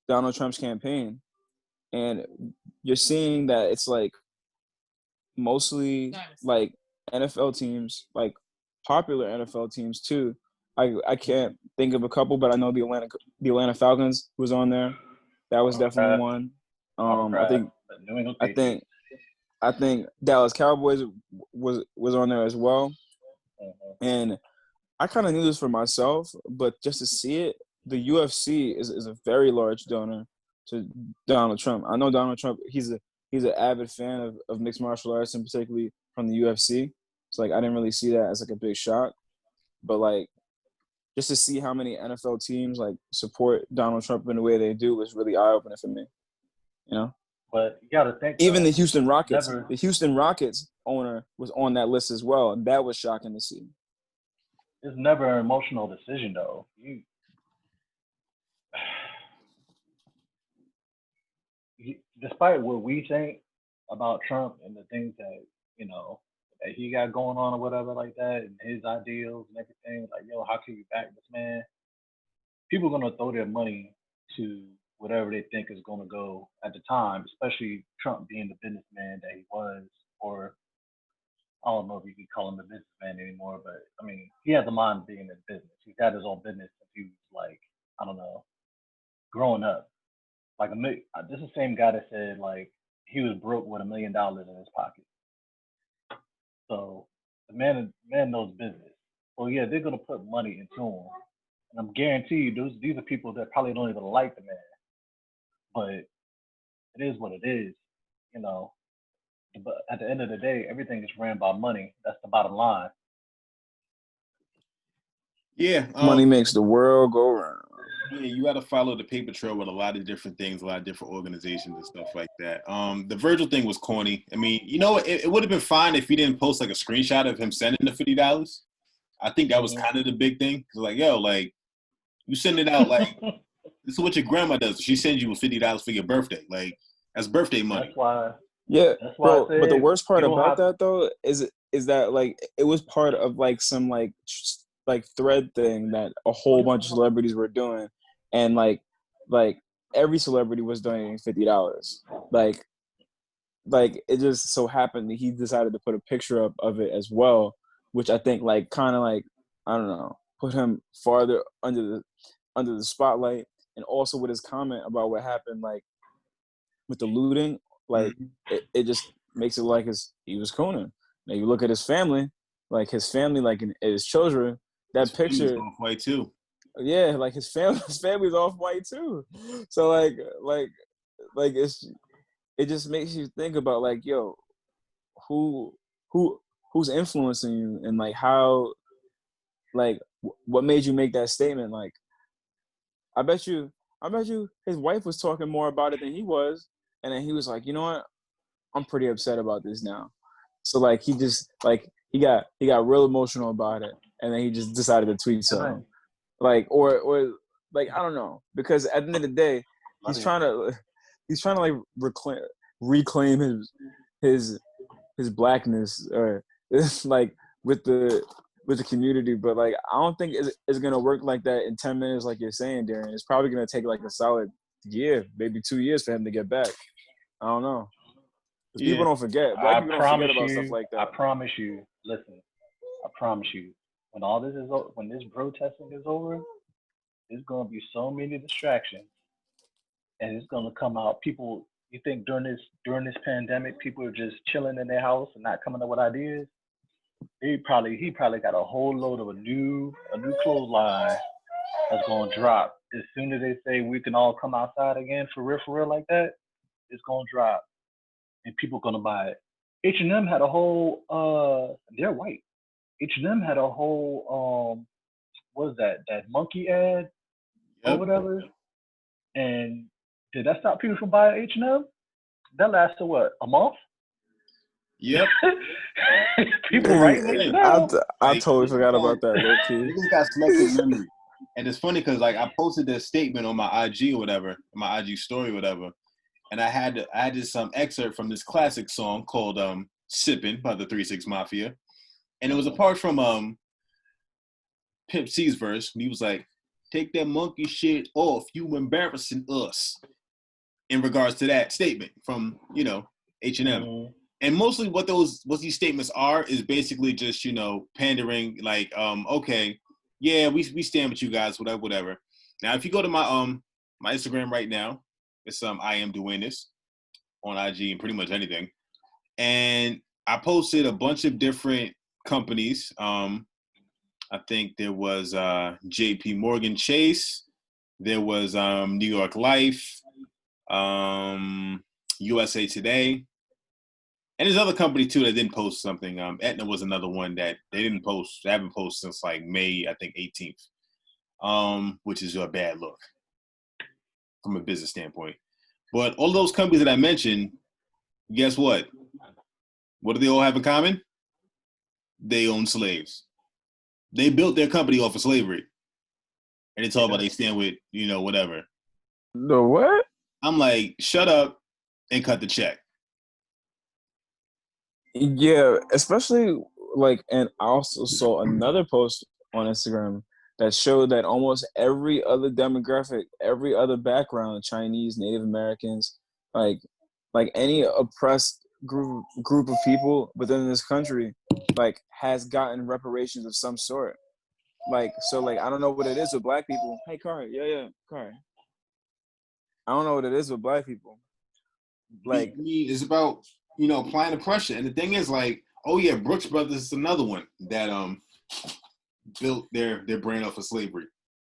Donald Trump's campaign. And you're seeing that it's like mostly like NFL teams, like popular NFL teams too. I can't think of a couple, but I know the Atlanta Falcons was on there. That was definitely one. I think Dallas Cowboys was on there as well. And I kind of knew this for myself, but just to see it, the UFC is a very large donor to Donald Trump. I know Donald Trump, he's an avid fan of mixed martial arts, and particularly from the UFC. So like I didn't really see that as like a big shock. But like just to see how many NFL teams like support Donald Trump in the way they do was really eye-opening for me. You know? But you gotta think even the Houston Rockets owner was on that list as well, and that was shocking to see. It's never an emotional decision though. Despite what we think about Trump and the things that that he got going on or whatever like that, and his ideals and everything, like how can you back this man? People are gonna throw their money to whatever they think is gonna go at the time, especially Trump being the businessman that he was, or I don't know if you could call him a businessman anymore, but I mean, he has a mind of being in business. He's had his own business since he was like, I don't know, growing up. Like this is the same guy that said like he was broke with $1 million in his pocket. So the man knows business. So yeah, they're gonna put money into him, and I'm guaranteed these are people that probably don't even like the man, but it is what it is, But at the end of the day, everything is ran by money. That's the bottom line. Yeah, money makes the world go round. Yeah, you got to follow the paper trail with a lot of different things, a lot of different organizations and stuff like that. The Virgil thing was corny. I mean, it would have been fine if he didn't post like a screenshot of him sending the $50. I think that was kind of the big thing. Cause like, yo, like you send it out like this is what your grandma does. She sends you $50 for your birthday. Like that's birthday money. That's why. Yeah, that's why bro. But the worst part about that though is that like it was part of like some like thread thing that a whole bunch of celebrities were doing, and like every celebrity was donating $50. Like it just so happened that he decided to put a picture up of it as well, which I think like kind of like I don't know, put him farther under the spotlight, and also with his comment about what happened like with the looting, like it just makes it like he was cooning. Now you look at his family, like and his children. That his picture, off white too. Yeah, like his family's off white too. So like it just makes you think about like, yo, who who's influencing you, and like how, like what made you make that statement? Like, I bet you his wife was talking more about it than he was, and then he was like, you know what, I'm pretty upset about this now. So like he just like he got real emotional about it, and then he just decided to tweet something. Like or like I don't know, because at the end of the day, he's trying to like reclaim his blackness, or like with the community. But like I don't think it's gonna work like that in 10 minutes, like you're saying, Darren. It's probably gonna take like a solid year, maybe 2 years for him to get back. I don't know. Because people don't forget. Black people don't forget about stuff like that. I promise you. Listen, I promise you. When all this is when this protesting is over, there's gonna be so many distractions, and it's gonna come out. People, you think during this pandemic, people are just chilling in their house and not coming up with ideas? He probably got a whole load of a new clothesline that's gonna drop as soon as they say we can all come outside again for real like that. It's gonna drop, and people are gonna buy it. H&M had a whole they're white. H&M had a whole what was that monkey ad or whatever, and did that stop people from buying H&M? That lasted what, a month? Yep. People writing H&M. I totally forgot about that, low key. Niggas got selective memory. And it's funny because like I posted this statement on my IG or whatever, my IG story or whatever, and I had this excerpt from this classic song called "Sippin" by the 3 6 Mafia, and it was a part from Pimp C's verse. And he was like, "Take that monkey shit off, you embarrassing us." In regards to that statement from H&M. Mm-hmm. And mostly what these statements are is basically just, pandering, like, okay, yeah, we stand with you guys, whatever. Now, if you go to my my Instagram right now, it's I am doing this on IG and pretty much anything. And I posted a bunch of different companies. I think there was JP Morgan Chase, there was New York Life, USA Today. And there's other company too that didn't post something. Aetna was another one that they didn't post. They haven't posted since like May, I think 18th, which is a bad look from a business standpoint. But all those companies that I mentioned, guess what? What do they all have in common? They own slaves. They built their company off of slavery. And they talk about they stand with, whatever. The what? I'm like, shut up and cut the check. Yeah, especially like, and I also saw another post on Instagram that showed that almost every other demographic, every other background, Chinese, Native Americans, like any oppressed group of people within this country, like has gotten reparations of some sort. Like, so like, I don't know what it is with black people. Hey, Car, yeah, Car. I don't know what it is with black people. Like, it's about applying the pressure. And the thing is, like, oh yeah, Brooks Brothers is another one that built their brand off of slavery.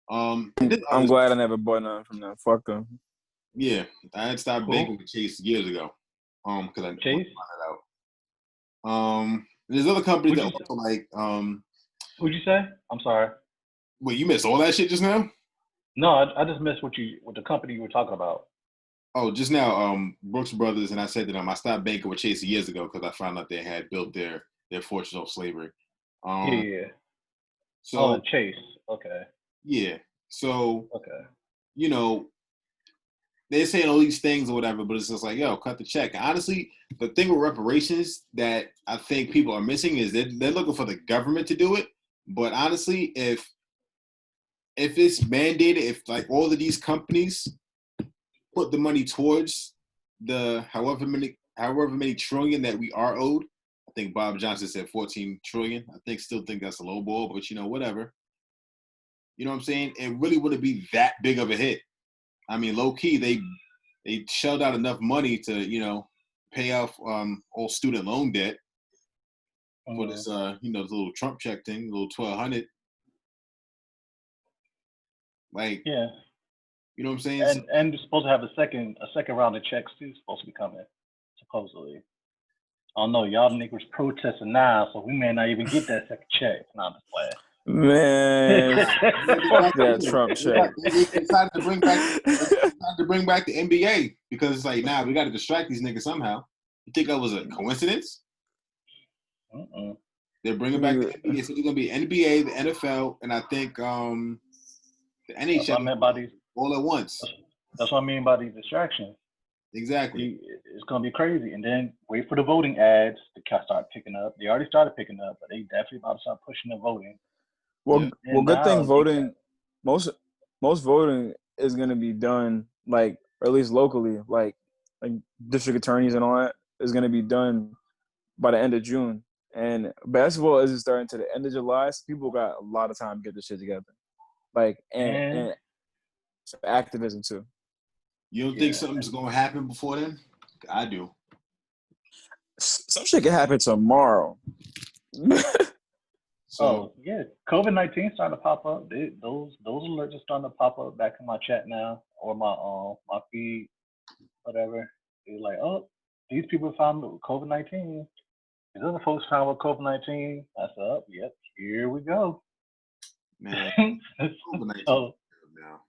I'm glad I never bought nothing from them. Fuck them. Yeah, I had stopped banking with Chase years ago. Because I Chase found it out. There's other companies that also like. What'd you say? I'm sorry. Wait, you missed all that shit just now? No, I just missed what the company you were talking about. Oh, just now, Brooks Brothers, and I said that I stopped banking with Chase years ago because I found out they had built their fortune off slavery. Yeah. So Chase. Okay. Yeah. So okay. They're saying all these things or whatever, but it's just like, yo, cut the check. And honestly, the thing with reparations that I think people are missing is they're looking for the government to do it. But honestly, if it's mandated, if like all of these companies put the money towards the however many trillion that we are owed. I think Bob Johnson said 14 trillion. Still think that's a low ball, but whatever. You know what I'm saying? It really wouldn't be that big of a hit. I mean, low key, they shelled out enough money to, pay off all student loan debt for this, this little Trump check thing, little 1,200. Like, yeah. You know what I'm saying? And we're supposed to have a second round of checks too. Supposed to be coming, supposedly. I don't know. Y'all niggas protesting now, so we may not even get that second check. Nah, I'm just playing. Man, fuck that Trump shit. They decided to bring back the NBA because it's like, nah, we got to distract these niggas somehow. You think that was a coincidence? They're bringing back the NBA. So it's gonna be NBA, the NFL, and I think the NHL all at once. That's what I mean by these distractions. Exactly. It's gonna be crazy, and then wait for the voting ads to start picking up. They already started picking up, but they definitely about to start pushing the voting. Well, good thing voting. Most voting is gonna be done like, or at least locally, like district attorneys and all that is gonna be done by the end of June. And basketball isn't starting to the end of July, so people got a lot of time to get this shit together. Like and some activism too. You don't think something's gonna happen before then? I do. Some shit can happen tomorrow. So COVID-19 starting to pop up. Those alerts are starting to pop up back in my chat now or my feed, whatever. They're like, oh, these people found COVID-19. These other folks found with COVID-19. I said, oh, yep, here we go. Man, COVID-19 now.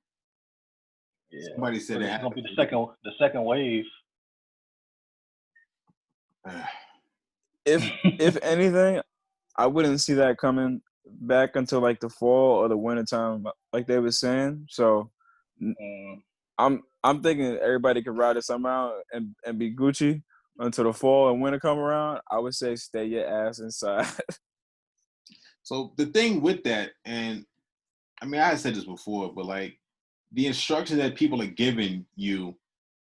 Yeah. Somebody said it's gonna be the second wave. If anything, I wouldn't see that coming back until like the fall or the winter time, like they were saying. So I'm thinking everybody can ride it somehow and be Gucci until the fall and winter come around. I would say stay your ass inside. So the thing with that, and I mean I said this before, but like the instruction that people are giving you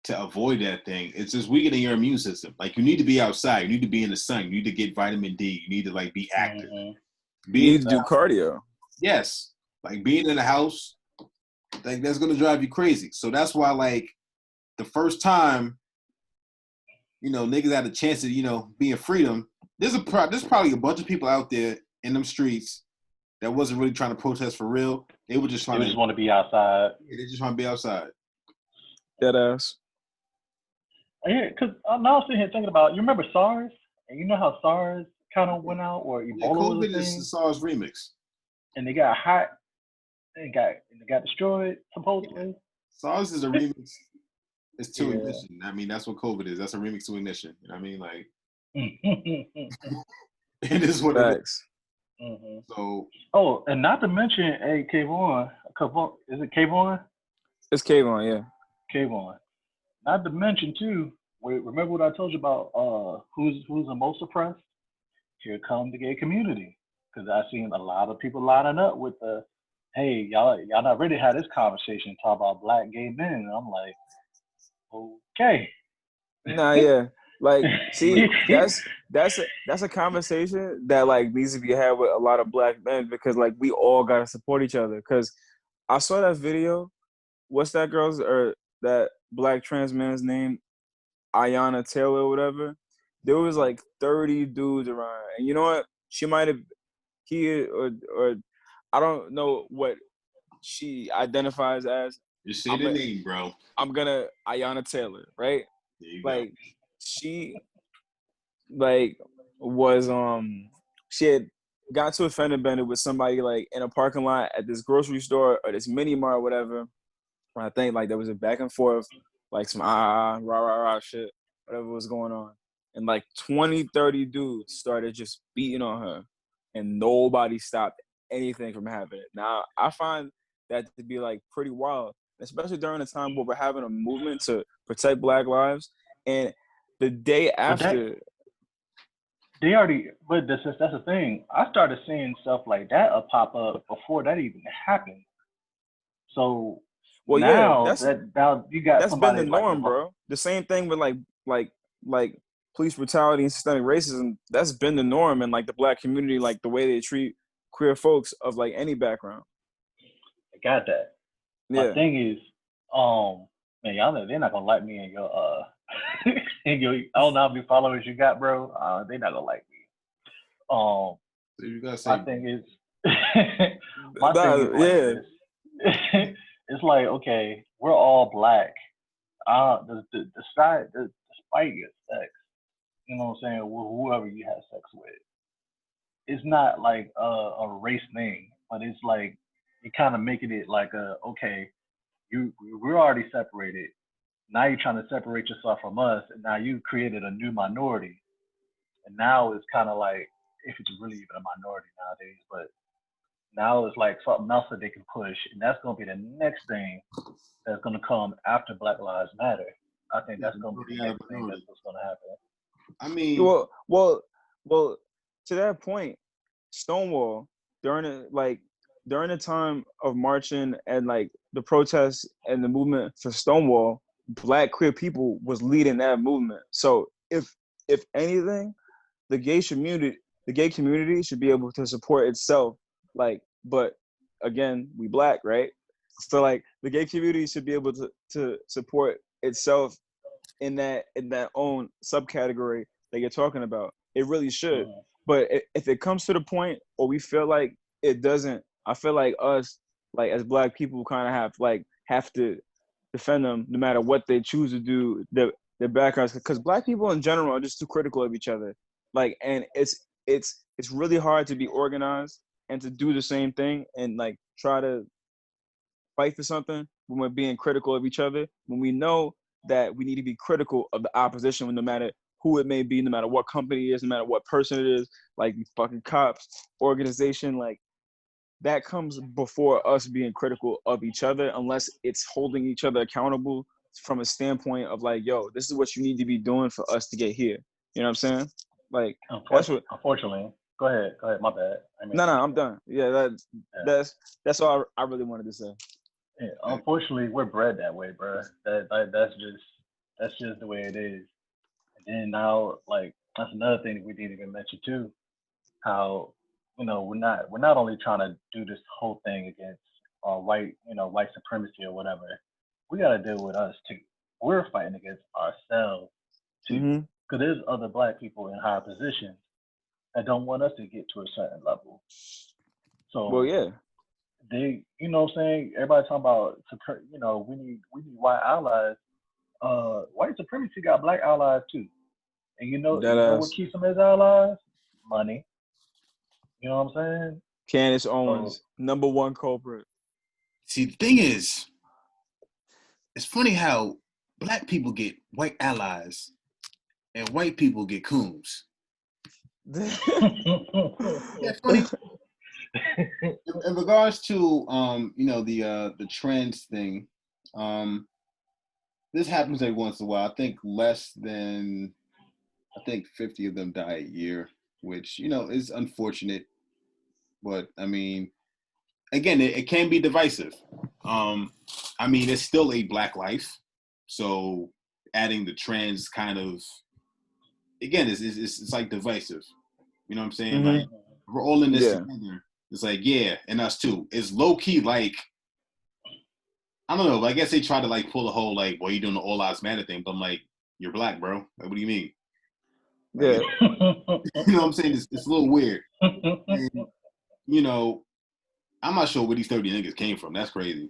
to avoid that thing, it's just weakening your immune system. Like you need to be outside, you need to be in the sun, you need to get vitamin D, you need to like be active. You need to do cardio. Yes. Like being in the house, like that's gonna drive you crazy. So that's why like the first time, niggas had a chance to, be in freedom, there's probably a bunch of people out there in them streets that wasn't really trying to protest for real. They were just trying to want to be outside. Yeah, they just want to be outside. Dead ass. Yeah, because I'm now sitting here thinking about, you remember SARS? And you know how SARS kind of went out, or Ebola was a thing? Is the SARS remix. And they got hot. They got destroyed, supposedly. SARS is a remix. It's to Ignition. I mean, that's what COVID is. That's a remix to Ignition. You know what I mean? Like, it is what it is. Mm-hmm. So. And not to mention, hey, Kavohn, is it Kavohn? It's Kavohn, yeah. Kavohn. Not to mention too. Remember what I told you about? Who's the most oppressed? Here come the gay community, because I've seen a lot of people lining up with the, hey, y'all not ready to have this conversation. Talk about black gay men, and I'm like, okay. Nah, yeah. Like, see, that's a conversation that like needs to be had with a lot of black men, because like we all gotta support each other. Because I saw that video. What's that girl's or that black trans man's name? Ayanna Taylor or whatever. There was like 30 dudes around, and you know what? She might have or I don't know what she identifies as. Just say the name, bro. I'm gonna Ayanna Taylor, right? There you like go. She like was she had got to a fender bender with somebody like in a parking lot at this grocery store or this mini mart or whatever. I think like there was a back and forth, like some rah shit, whatever was going on. And like 20, 30 dudes started just beating on her, and nobody stopped anything from happening. Now, I find that to be like pretty wild, especially during a time where we're having a movement to protect Black lives. And the day after, but that's the thing. I started seeing stuff like that pop up before that even happened. So now you got that's been the norm, bro. The same thing with like police brutality and systemic racism. That's been the norm in like the Black community, like the way they treat queer folks of like any background. I got that. Yeah. My thing is, man, y'all know they're not gonna like me in your in your I don't know how many followers you got, bro. They're not gonna like me. So you gotta say my thing is it's like, okay, we're all Black. Despite your sex, you know what I'm saying, with whoever you have sex with. It's not like a race thing, but it's like you kind of making it like okay, we're already separated. Now you're trying to separate yourself from us, and now you created a new minority. And now it's kind of like, if it's really even a minority nowadays, but now it's like something else that they can push, and that's gonna be the next thing that's gonna come after Black Lives Matter. I think that's gonna be the next thing that's what's gonna happen. I mean, well, to that point, Stonewall during the time of marching and like the protests and the movement for Stonewall, Black queer people was leading that movement. So if anything, the gay community should be able to support itself. Like, but again, we Black, right? So like the gay community should be able to support itself in that own subcategory that you're talking about. It really should. But if it comes to the point or we feel like it doesn't, I feel like us, like as Black people, kind of have to defend them no matter what they choose to do. Their backgrounds, because Black people in general are just too critical of each other. Like, and it's really hard to be organized and to do the same thing and like try to fight for something when we're being critical of each other, when we know that we need to be critical of the opposition, no matter who it may be, no matter what company it is, no matter what person it is, like these fucking cops, organization, like that comes before us being critical of each other, unless it's holding each other accountable from a standpoint of like, yo, this is what you need to be doing for us to get here. You know what I'm saying? Like, that's what. Unfortunately, go ahead. My bad. No, I'm done. Yeah, that's all I really wanted to say. Yeah, unfortunately, we're bred that way, bro. That's just the way it is. And then now, like that's another thing that we didn't even mention too. How we're not only trying to do this whole thing against white supremacy or whatever. We got to deal with us too. We're fighting against ourselves too, because there's other Black people in higher positions that don't want us to get to a certain level. So well, yeah, they, what I'm saying, everybody talking about, we need white allies. White supremacy got Black allies too, and what keeps them as allies? Money. You know what I'm saying? Candace Owens, number one culprit. See, the thing is, it's funny how Black people get white allies and white people get coons. That's funny. In regards to the trans thing, this happens every once in a while. I think less than 50 of them die a year, which is unfortunate. But I mean, again, it can be divisive. I mean, it's still a Black life, so adding the trans kind of, again, it's like divisive. You know what I'm saying? Like, we're all in this together. It's like, yeah, and us too. It's low key like, I don't know. I guess they try to like pull the whole like, well, you're doing the all lives matter thing, but I'm like, you're Black, bro. Like, what do you mean? Like, yeah. You know what I'm saying? It's a little weird. And, I'm not sure where these 30 niggas came from. That's crazy.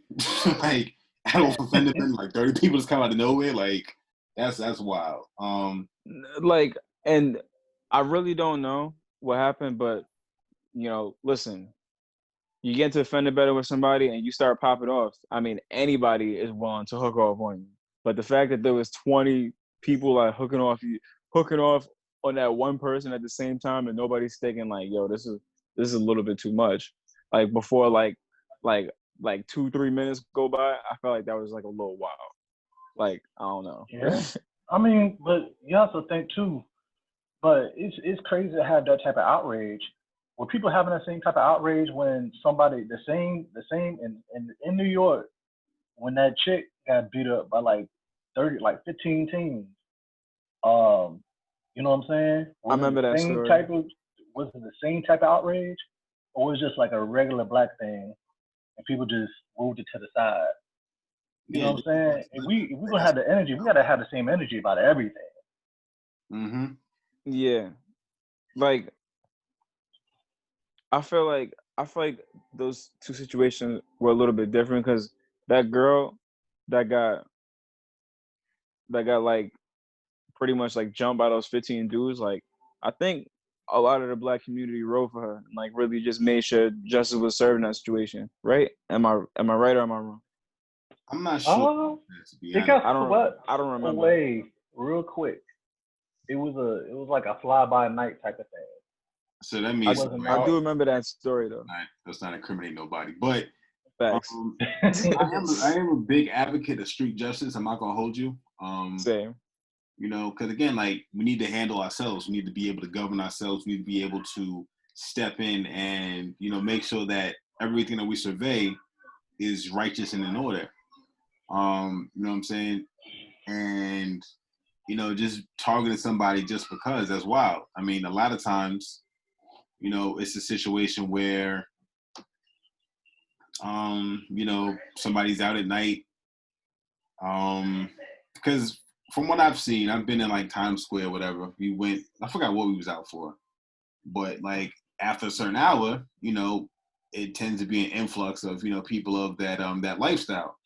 Like, I don't offend them. Like 30 people just come out of nowhere. Like, that's wild. Like, and I really don't know what happened, but listen, you get to offend better with somebody and you start popping off. I mean, anybody is willing to hook off on you. But the fact that there was 20 people like hooking off on that one person at the same time, and nobody's thinking like, yo, this is a little bit too much. Like before, like 2-3 minutes go by, I felt like that was like a little wild. Like, I don't know. Yeah. I mean, but you also think too, but it's crazy to have that type of outrage. Were people having that same type of outrage when somebody the same in New York when that chick got beat up by like 15 teens? You know what I'm saying? I remember that story. Was it the same type of outrage, or was it just like a regular Black thing, and people just moved it to the side? You know what I'm saying? If we're gonna have the energy, we gotta have the same energy about everything. Yeah, like I feel like those two situations were a little bit different because that girl that got like pretty much like jump by those 15 dudes, like I think a lot of the black community wrote for her and like really just made sure justice was served in that situation, right? Am I right or am I wrong? I'm not sure. To be It honest, got I don't swept remember. away real quick. It was like a fly by night type of thing. so that means I do remember that story though. let's not incriminate nobody. But Facts. I am a big advocate of street justice. I'm not gonna hold you. Same. You know, because again, like we need to handle ourselves. We need to be able to govern ourselves. We need to be able to step in and make sure that everything that we survey is righteous and in order. You know what I'm saying? And just targeting somebody just because, that's wild. I mean, a lot of times, it's a situation where somebody's out at night. Because from what I've seen, I've been in like Times Square, whatever. We went, I forgot what we was out for, but like after a certain hour, it tends to be an influx of people of that lifestyle.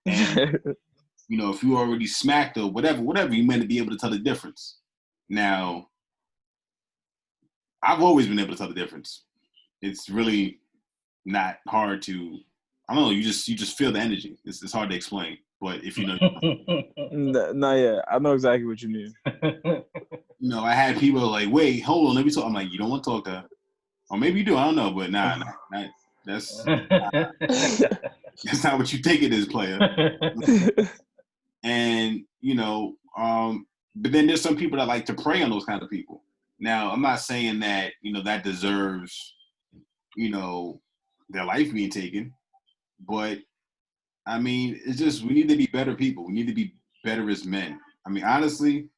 And if you already smacked or whatever, you meant to be able to tell the difference. Now, I've always been able to tell the difference. It's really not hard to, I don't know, you just feel the energy. It's hard to explain, but if you know. No, yeah, I know exactly what you mean. I had people like, wait, hold on, let me talk. I'm like, you don't want to talk to her. Or maybe you do, I don't know, but nah, that's not what you think it is, player. And, but then there's some people that like to prey on those kind of people. Now, I'm not saying that, that deserves, their life being taken, but I mean, it's just, we need to be better people. We need to be better as men. I mean, honestly,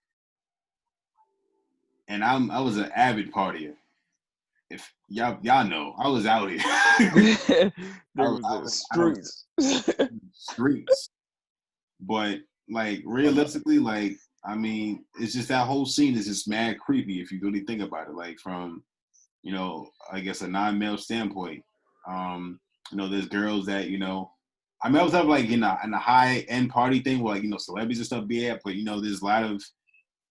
and I was an avid partier. If y'all know, I was out here. Streets. But like realistically, like I mean, it's just that whole scene is just mad creepy if you really think about it. Like from, I guess a non-male standpoint. There's girls that, I mean, I was up like in a high-end party thing where like, celebrities and stuff be at, but there's a lot of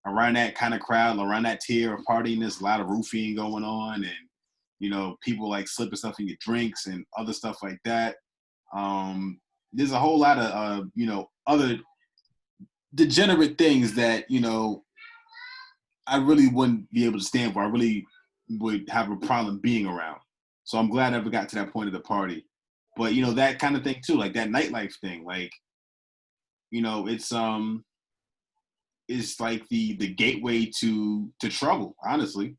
around that kind of crowd, around that tier of partying, there's a lot of roofing going on and people like slipping stuff in your drinks and other stuff like that. There's a whole lot of other degenerate things that I really wouldn't be able to stand for. I really would have a problem being around. So I'm glad I never got to that point of the party. But that kind of thing too, like that nightlife thing, like it's like the gateway to trouble, honestly.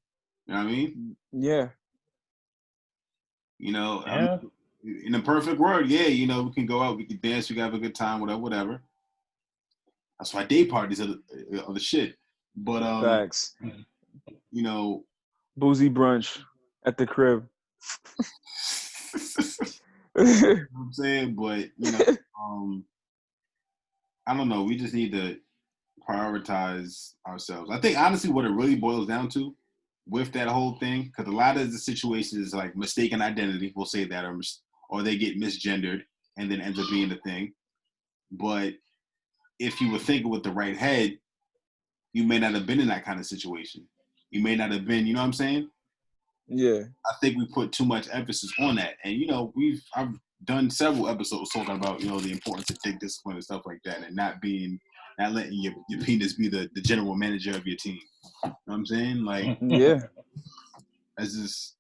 You know what I mean? Yeah. Yeah. In a perfect world, yeah, we can go out, we can dance, we can have a good time, whatever. That's why day parties are the shit. But facts. Boozy brunch at the crib. You know what I'm saying, but I don't know. We just need to prioritize ourselves. I think honestly, what it really boils down to with that whole thing, because a lot of the situations is like mistaken identity. We'll say that, or they get misgendered and then ends up being the thing. But if you were thinking with the right head, you may not have been in that kind of situation. You may not have been. You know what I'm saying? Yeah. I think we put too much emphasis on that. And, I've done several episodes talking about, the importance of dick discipline and stuff like that and not letting your penis be the general manager of your team. You know what I'm saying? Like, yeah. That's just.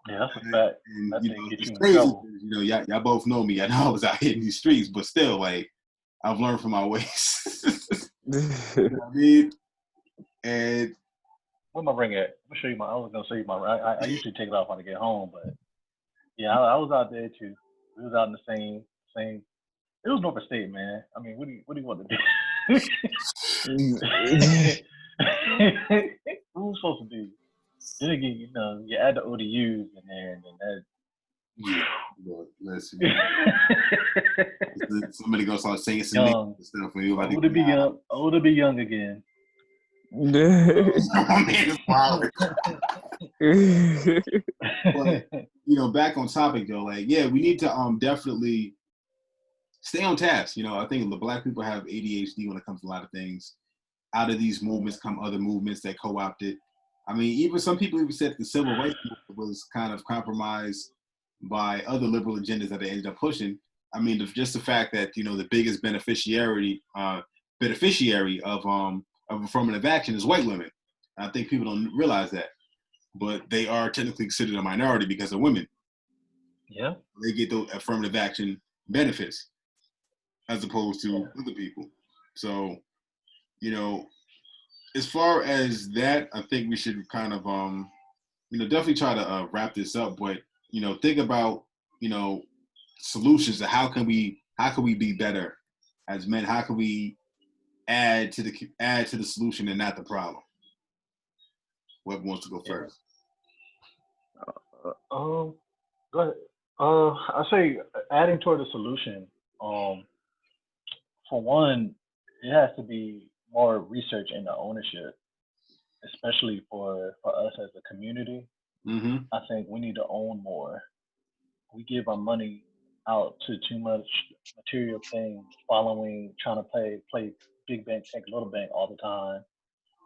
Yeah, that's a fact. And, it's crazy. Y'all both know me. I know I was out here in these streets, but still, like, I've learned from my ways. You know what I mean? And where my ring at? I'm gonna show you I was gonna show you my ring. I usually take it off when I get home, but yeah, I was out there too. We was out in the same. It was Norfolk State, man. I mean, what do you want to do? What was supposed to do? Then again, you add the ODUs and that. Yeah, listen. Somebody goes start saying some young stuff when you're about to be young. Older, be young again. But, back on topic though, like, yeah, we need to definitely stay on task. I think the black people have ADHD when it comes to a lot of things. out of these movements come other movements that co-opted. I mean, even some people even said the civil rights movement was kind of compromised by other liberal agendas that they ended up pushing. I mean, just the fact that the biggest beneficiary of affirmative action is white women. I think people don't realize that, but they are technically considered a minority because of women. Yeah, they get those affirmative action benefits as opposed to other people. So, as far as that, I think we should kind of definitely try to wrap this up. But think about solutions to how can we be better as men? How can we add to the solution and not the problem? Whoever wants to go first. Go ahead. I say adding toward the solution. For one, it has to be more research into ownership, especially for us as a community. Mm-hmm. I think we need to own more. We give our money out to too much material things, trying to play big bank, take little bank all the time,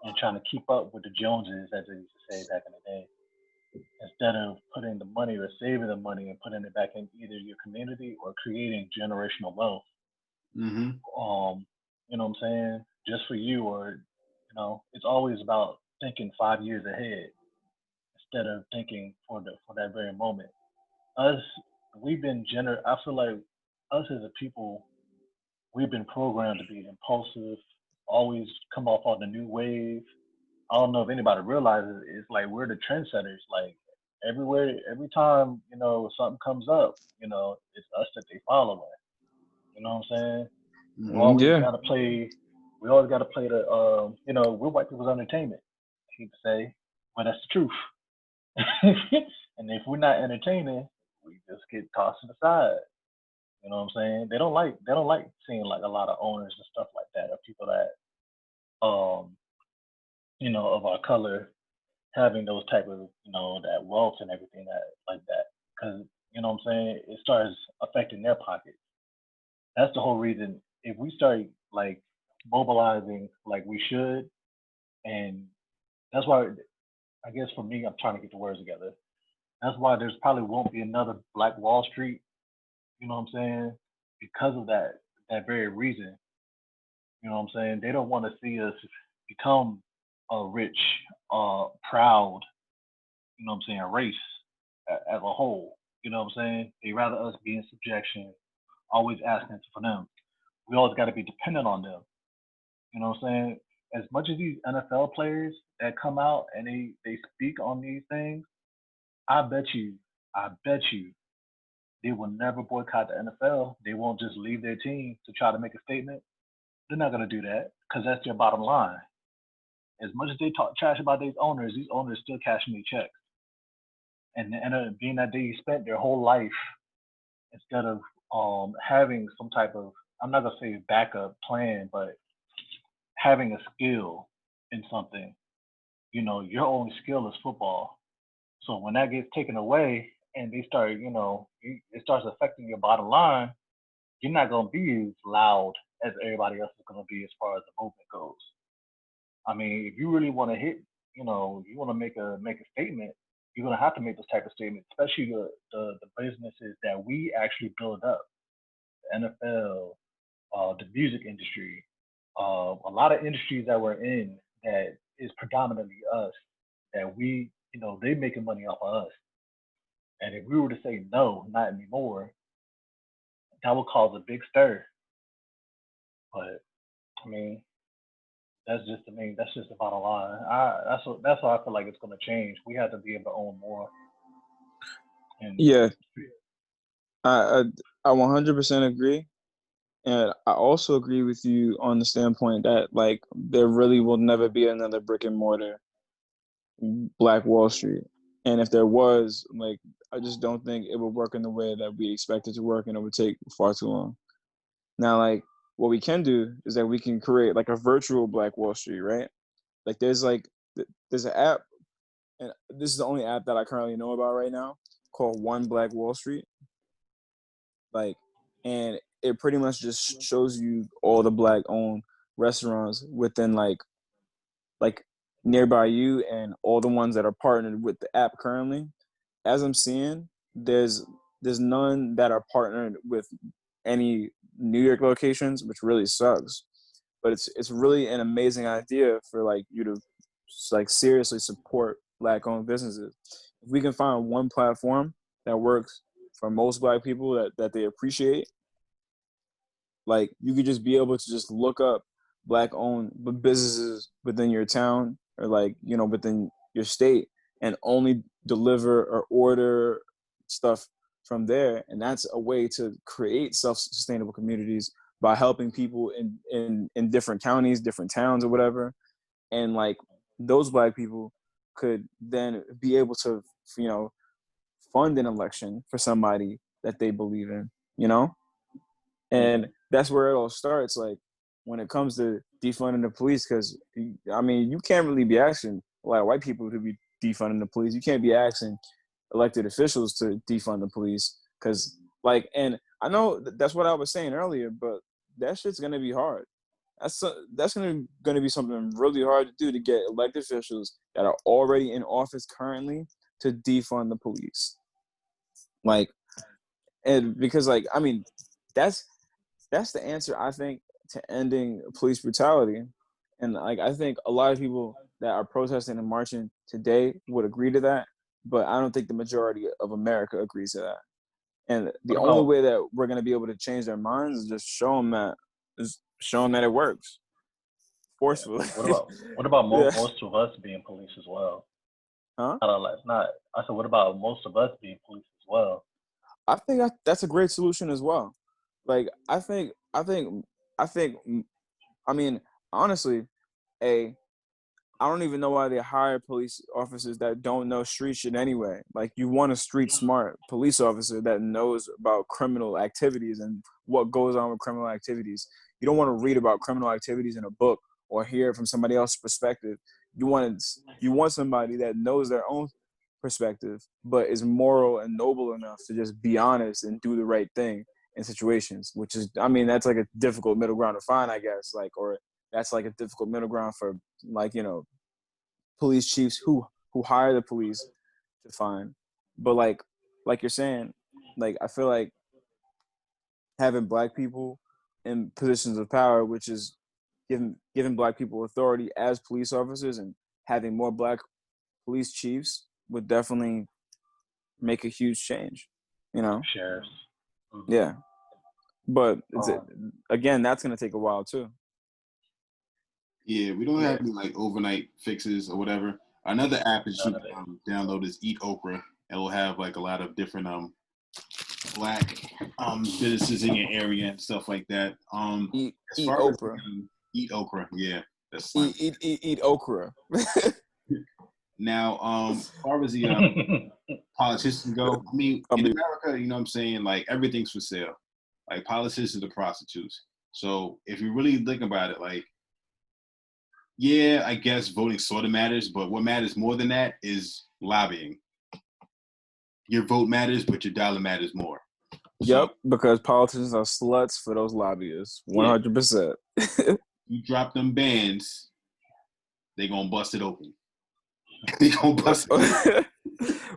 and trying to keep up with the Joneses, as they used to say back in the day, instead of putting the money or saving the money and putting it back in either your community or creating generational wealth. Mm-hmm. You know what I'm saying? Just for you, or it's always about thinking 5 years ahead instead of thinking for that very moment. Us, I feel like us as a people, we've been programmed to be impulsive, always come off on the new wave. I don't know if anybody realizes it's like we're the trendsetters. Like everywhere, every time something comes up, it's us that they follow. You know what I'm saying? We always Yeah. gotta play. We always gotta play the. We're white people's entertainment. I hate to say, but that's the truth. And if we're not entertaining, we just get tossed to the side. You know what I'm saying? They don't like seeing like a lot of owners and stuff like that, or people that of our color having those type of that wealth and everything that like that, because what I'm saying, it starts affecting their pockets. That's the whole reason. If we start like mobilizing like we should, and that's why I guess for me, I'm trying to get the words together. That's why there's probably won't be another Black Wall Street. You know what I'm saying? Because of that very reason. You know what I'm saying? They don't want to see us become a rich, proud, what I'm saying, race as a whole. You know what I'm saying? They rather us be in subjection, always asking for them. We always got to be dependent on them. You know what I'm saying? As much as these NFL players that come out and they speak on these things, I bet you, I bet you, they will never boycott the NFL. They won't just leave their team to try to make a statement. They're not going to do that because that's their bottom line. As much as they talk trash about these owners still cashing their checks. And being that they spent their whole life instead of having some type of, I'm not gonna say backup plan, but having a skill in something. Your only skill is football. So when that gets taken away and they start, it starts affecting your bottom line, you're not gonna be as loud as everybody else is gonna be as far as the movement goes. I mean, if you really want to hit, you want to make a statement, you're gonna have to make those type of statements, especially the businesses that we actually build up, the NFL, the music industry, a lot of industries that we're in that is predominantly us, that they making money off of us. And if we were to say no, not anymore, that would cause a big stir. But I mean, that's just the bottom line. That's how I feel like it's gonna change. We have to be able to own more. And Yeah, I 100% agree. And I also agree with you on the standpoint that like there really will never be another brick and mortar Black Wall Street. And if there was, like, I just don't think it would work in the way that we expect it to work, and it would take far too long. Now, like, what we can do is that we can create like a virtual Black Wall Street, right? Like, there's an app, and this is the only app that I currently know about right now, called One Black Wall Street. Like, and it pretty much just shows you all the Black-owned restaurants within like like nearby you and all the ones that are partnered with the app currently, as I'm seeing, there's none that are partnered with any New York locations, which really sucks. But it's really an amazing idea for like you to like seriously support Black-owned businesses. If we can find one platform that works for most Black people that they appreciate, like you could just be able to just look up Black-owned businesses within your town or like within your state and only deliver or order stuff from there. And that's a way to create self-sustainable communities by helping people in different counties, different towns or whatever. And like those Black people could then be able to, fund an election for somebody that they believe in, And that's where it all starts. Like when it comes to defunding the police, because I mean, you can't really be asking a lot of white people to be defunding the police. You can't be asking elected officials to defund the police, because and I know that's what I was saying earlier, but that shit's gonna be hard. That's gonna be something really hard to do, to get elected officials that are already in office currently to defund the police. And because I mean, that's the answer, I think, to ending police brutality. And I think a lot of people that are protesting and marching today would agree to that, but I don't think the majority of America agrees to that. And the only way that we're going to be able to change their minds is just show them that it works forcefully. What about most of us being police as well? Huh? I said, what about most of us being police as well? I think that's a great solution as well. I mean, honestly, I don't even know why they hire police officers that don't know street shit anyway. Like, you want a street smart police officer that knows about criminal activities and what goes on with criminal activities. You don't want to read about criminal activities in a book or hear it from somebody else's perspective. You want somebody that knows their own perspective, but is moral and noble enough to just be honest and do the right thing in situations, which is, I mean, that's like a difficult middle ground to find, I guess, or that's like a difficult middle ground for police chiefs who hire the police to find. But like you're saying, I feel like having Black people in positions of power, which is giving Black people authority as police officers, and having more Black police chiefs would definitely make a huge change, Sheriffs. Mm-hmm. Yeah. But again, that's going to take a while too. Yeah, we don't have any overnight fixes or whatever. Another app that you can download is Eat Okra. It'll have a lot of different Black businesses in your area and stuff like that. Eat okra. Eat Okra, yeah. That's eat okra. Now, as far as the politicians go, I mean, in America, you know what I'm saying, everything's for sale. Politicians are prostitutes. So if you really think about it, yeah, I guess voting sort of matters, but what matters more than that is lobbying. Your vote matters, but your dollar matters more. Yep, because politicians are sluts for those lobbyists, 100%. You drop them bans, they gonna bust it open. They gonna bust it open.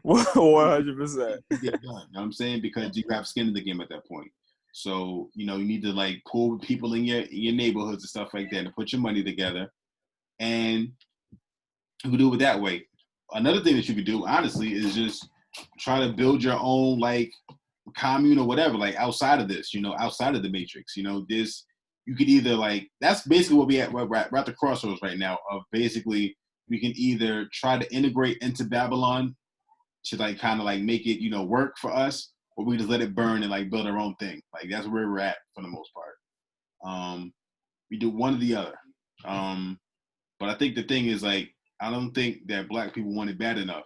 100%. You know what I'm saying? Because you have skin in the game at that point. So, you need to pull people in your neighborhoods and stuff like that and put your money together. And you can do it that way. Another thing that you could do, honestly, is just try to build your own commune or whatever, outside of this, outside of the matrix. This, you could either that's basically what we're at the crossroads right now of basically we can either try to integrate into Babylon to kind of make it, work for us, or we just let it burn and build our own thing. That's where we're at for the most part. We do one or the other. But I think the thing is I don't think that Black people want it bad enough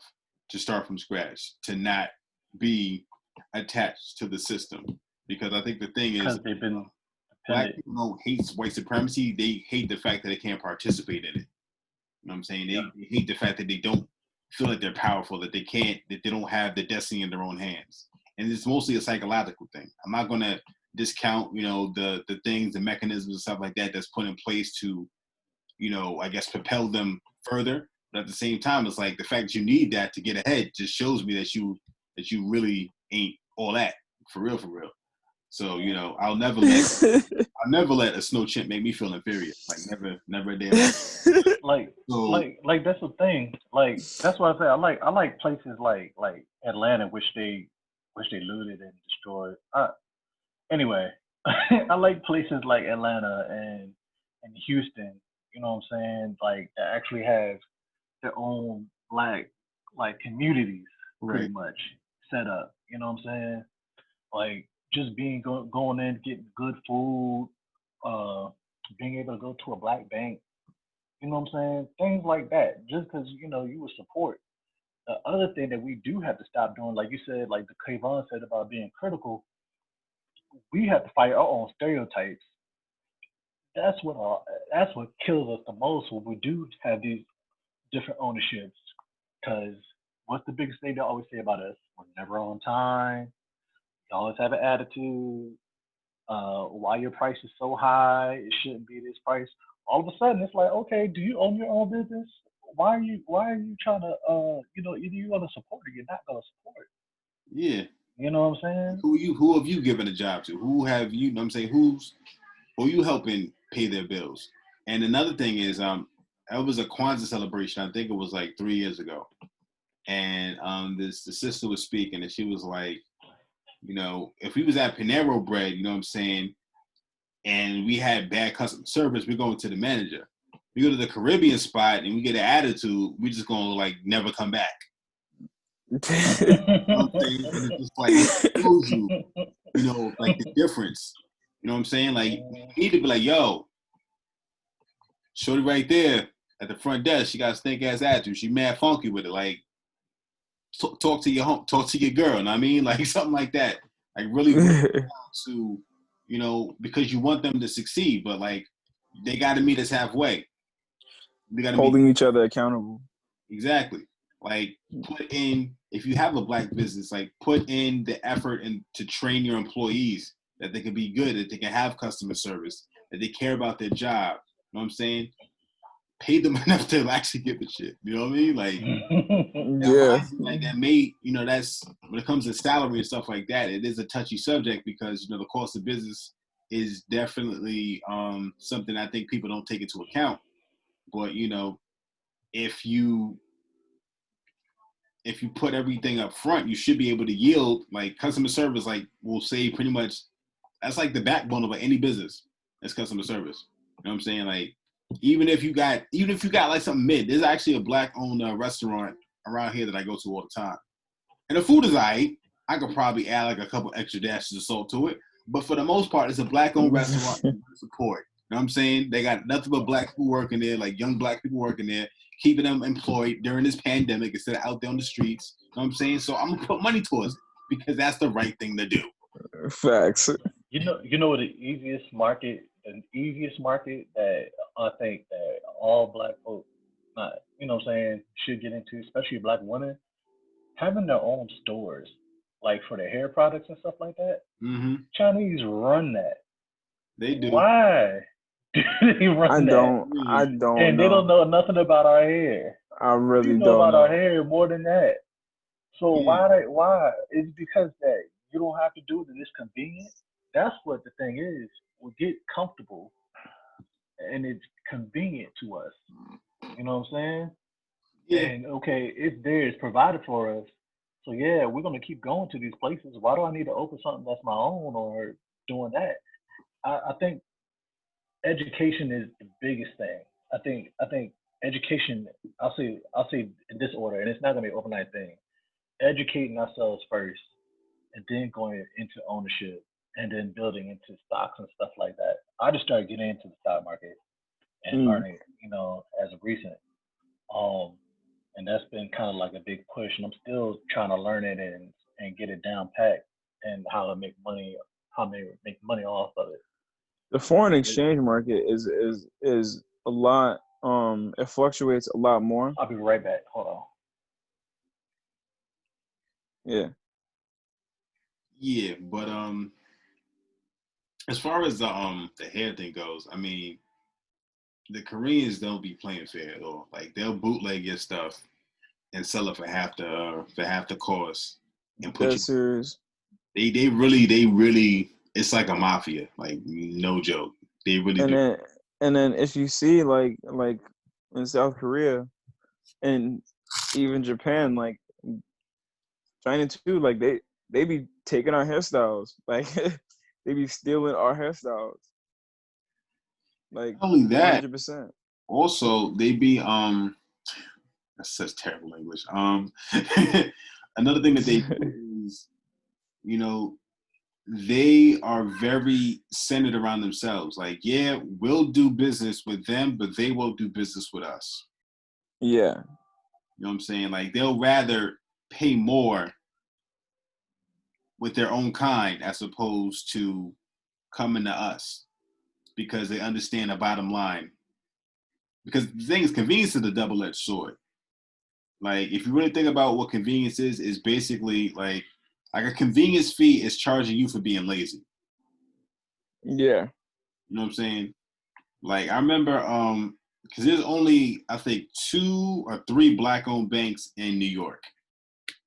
to start from scratch, to not be attached to the system. Because I think the thing is, they've been Black people don't hate white supremacy. They hate the fact that they can't participate in it. You know what I'm saying? They hate the fact that they don't feel like they're powerful, that they don't have the destiny in their own hands. And it's mostly a psychological thing. I'm not going to discount, the things, the mechanisms and stuff like that that's put in place to I guess propel them further. But at the same time, it's like the fact that you need that to get ahead just shows me that you really ain't all that for real, for real. So I'll never let a snow chimp make me feel inferior. Like never a damn. Like that's the thing. Like that's what I say. I like places like Atlanta, which they looted and destroyed. Anyway, I like places like Atlanta and Houston. You know what I'm saying? Like that actually have their own black like communities pretty Right. much set up. You know what I'm saying? Like just going in, getting good food, uh, being able to go to a black bank. You know what I'm saying? Things like that. Just because you would support. The other thing that we do have to stop doing, like you said, like the Kavohn said about being critical, we have to fight our own stereotypes. That's what that's what kills us the most when we do have these different ownerships. Because what's the biggest thing they always say about us? We're never on time. You always have an attitude. Why your price is so high? It shouldn't be this price. All of a sudden, it's like, okay, do you own your own business? Why are you trying to either you're gonna support or you're not gonna support. Yeah. You know what I'm saying? Who have you given a job to? Who have you? Know what I'm saying, who you helping pay their bills? And another thing is, it was a Kwanzaa celebration. I think it was like 3 years ago, and the sister was speaking, and she was like, if we was at Panero Bread, you know what I'm saying, and we had bad customer service, we're going to the manager. We go to the Caribbean spot and we get an attitude, we just gonna like never come back. You know what I'm saying? And it's just like it shows you, like the difference. You know what I'm saying? Like you need to be like, yo, shorty right there at the front desk, she got a stink ass attitude. She mad funky with it. Like talk to your girl. Know what I mean? Like something like that. Like really bring it down to, because you want them to succeed, but like they got to meet us halfway. They got to holding each other accountable. Exactly. Like if you have a black business, like put in the effort and to train your employees that they can be good, that they can have customer service, that they care about their job. You know what I'm saying? Pay them enough to actually give a shit. You know what I mean? Like, that may, that's when it comes to salary and stuff like that, it is a touchy subject because, the cost of business is definitely something I think people don't take into account. But, if you put everything up front, you should be able to yield. Like customer service, like will say pretty much that's like the backbone of any business. That's customer service. You know what I'm saying? Like even if you got like something mid, there's actually a black owned restaurant around here that I go to all the time, and the food is alright. I could probably add like a couple extra dashes of salt to it, but for the most part, it's a black owned restaurant support. You know what I'm saying? They got nothing but black people working there, like young black people working there, keeping them employed during this pandemic instead of out there on the streets. You know what I'm saying? So I'm gonna put money towards it because that's the right thing to do. Facts. You know the easiest market that I think that all black folks, not what I'm saying, should get into, especially black women, having their own stores, like for their hair products and stuff like that. Mm-hmm. Chinese run that. They do. Why do they run that? I don't. And they don't know nothing about our hair. I really We know about our hair more than that. So why? It's because that you don't have to do it and it's convenient. That's what the thing is. We get comfortable and it's convenient to us. You know what I'm saying? Yeah. And okay, it's there, it's provided for us. So yeah, we're gonna keep going to these places. Why do I need to open something that's my own or doing that? I think education is the biggest thing. I think education. I'll say in this order, and it's not gonna be an overnight thing. Educating ourselves first, and then going into ownership, and then building into stocks and stuff like that. I just started getting into the stock market and learning, as of recent. Um, and that's been kind of like a big push, and I'm still trying to learn it and get it down packed and how to make money, make money off of it. The foreign exchange market is a lot. It fluctuates a lot more. I'll be right back. Hold on. Yeah. Yeah, but as far as the hair thing goes, I mean, the Koreans don't be playing fair at all. Like they'll bootleg your stuff and sell it for half the cost and put Dead you. serious. They really. It's like a mafia. Like no joke. They really And do. then if you see like in South Korea and even Japan, like China too, like they be taking our hairstyles. Like they be stealing our hairstyles. Like Not only that, 100%. also they be that's such terrible English. Another thing that they do is, you know, they are very centered around themselves. Like, yeah, we'll do business with them, but they won't do business with us. Yeah. You know what I'm saying? Like they'll rather pay more with their own kind as opposed to coming to us because they understand the bottom line. Because the thing is, convenience is a double-edged sword. Like, if you really think about what convenience is basically like a convenience fee is charging you for being lazy. Yeah. You know what I'm saying? Like, I remember, because there's only, I think, 2 or 3 black-owned banks in New York.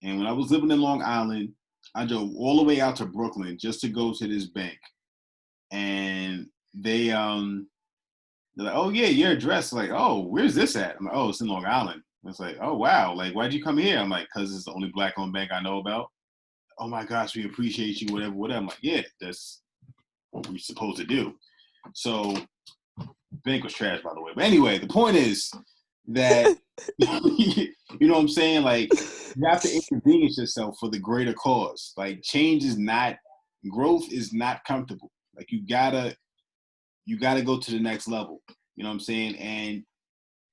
And when I was living in Long Island, I drove all the way out to Brooklyn just to go to this bank. And they're like, oh yeah, your address. Like, oh, where's this at? I'm like, oh, it's in Long Island. It's like, oh wow, like why'd you come here? I'm like, because it's the only black-owned bank I know about. Oh my gosh, we appreciate you, whatever. I'm like, yeah, that's what we're supposed to do. So, bank was trash, by the way. But anyway, the point is that you know what I'm saying? Like, you have to inconvenience yourself for the greater cause. Like, growth is not comfortable. Like, you gotta go to the next level. You know what I'm saying? And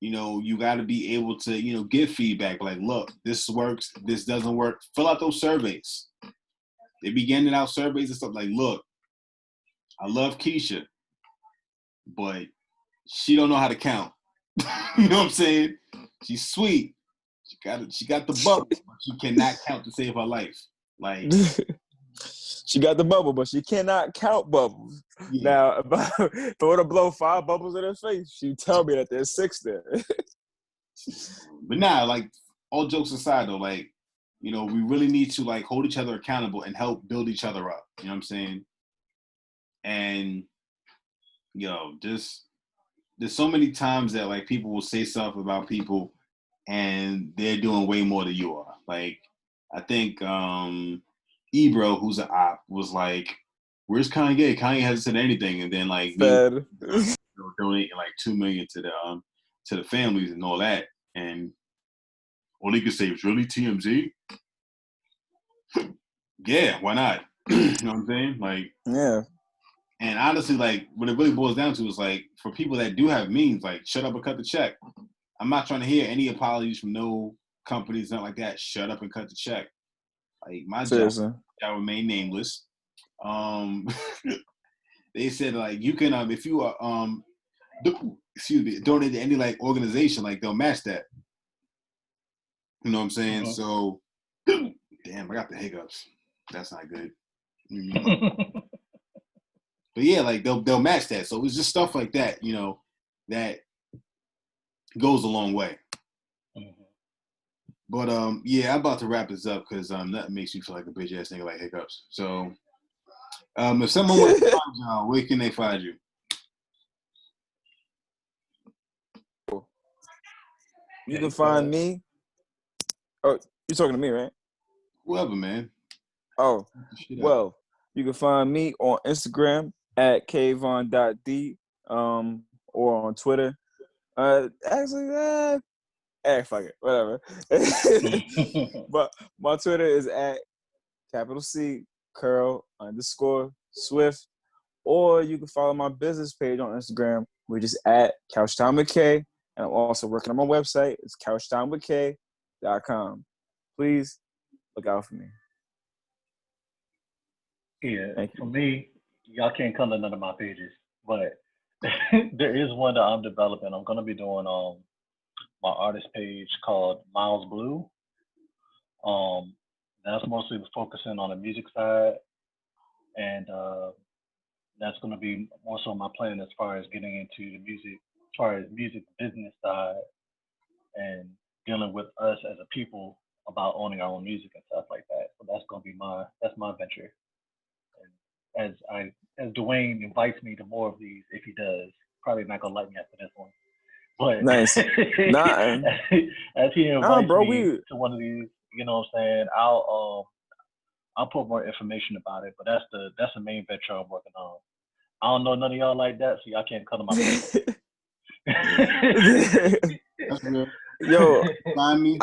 you know, you got to be able to, you know, give feedback. Like, look, this works, this doesn't work. Fill out those surveys. They be getting out surveys and stuff like, look, I love Keisha, but she don't know how to count. You know what I'm saying? She's sweet. She got the bubble, but she cannot count to save her life. Like, She got the bubble, but she cannot count bubbles. yeah. Now, if I were to blow 5 bubbles in her face, she'd tell me that there's 6 there. But nah, like, all jokes aside though, like, you know, we really need to like hold each other accountable and help build each other up. You know what I'm saying? And just there's so many times that like people will say stuff about people and they're doing way more than you are. Like, I think Ebro, who's an op, was like, where's Kanye? Kanye hasn't said anything. And then like me donating like $2 million to the families and all that. And all he could say was, really, TMZ? Yeah, why not? You know what I'm saying? Like, Yeah. and honestly, like, what it really boils down to is like, for people that do have means, like, shut up and cut the check. I'm not trying to hear any apologies from no companies, nothing like that. Shut up and cut the check. Like, my job, I remain nameless. They said like you can if you are donate to any like organization, like they'll match that. You know what I'm saying? So, damn, I got the hiccups. That's not good. But yeah, like they'll match that. So it's just stuff like that, you know, that goes a long way. But yeah, I'm about to wrap this up because that makes me feel like a bitch ass nigga like hiccups. So if someone wants to find y'all, where can they find you? You can find me. Oh, you're talking to me, right? Whoever, man. Oh, well, you can find me on Instagram at Kavohn.D, or on Twitter. Actually, fuck it, whatever. But my Twitter is at C _Swift, or you can follow my business page on Instagram, which is at CouchTimeWithK, and I'm also working on my website. It's CouchTimeWithK.com. Please look out for me. Yeah, for me, y'all can't come to none of my pages, but there is one that I'm developing. I'm gonna be doing my artist page called Miles Blue. That's mostly focusing on the music side, and that's gonna be more so my plan as far as getting into the music far as music business side and dealing with us as a people about owning our own music and stuff like that. So that's gonna be that's my venture. And as Dwayne invites me to more of these, if he does, probably not gonna like me after this one. But Nice. Nah, as he nah, invites bro. me to one of these, you know what I'm saying, I'll put more information about it. But that's the main venture I'm working on. I don't know none of y'all like that, so y'all can't cut them out. That's real. Yo, Find me.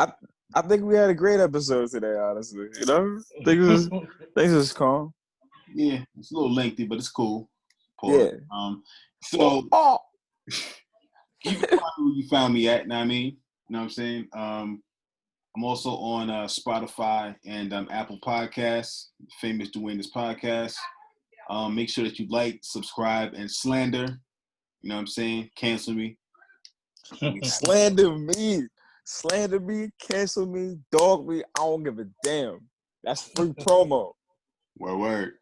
I think we had a great episode today. Honestly, you know, things was calm. Yeah, it's a little lengthy, but it's cool. Yeah. So you can find me where you found me at. Know what I mean? You know what I'm saying? I'm also on Spotify and Apple Podcasts. Famous Doing This podcast. Make sure that you like, subscribe, and slander. You know what I'm saying? Cancel me. Slander me, cancel me, dog me. I don't give a damn. That's free promo. Word.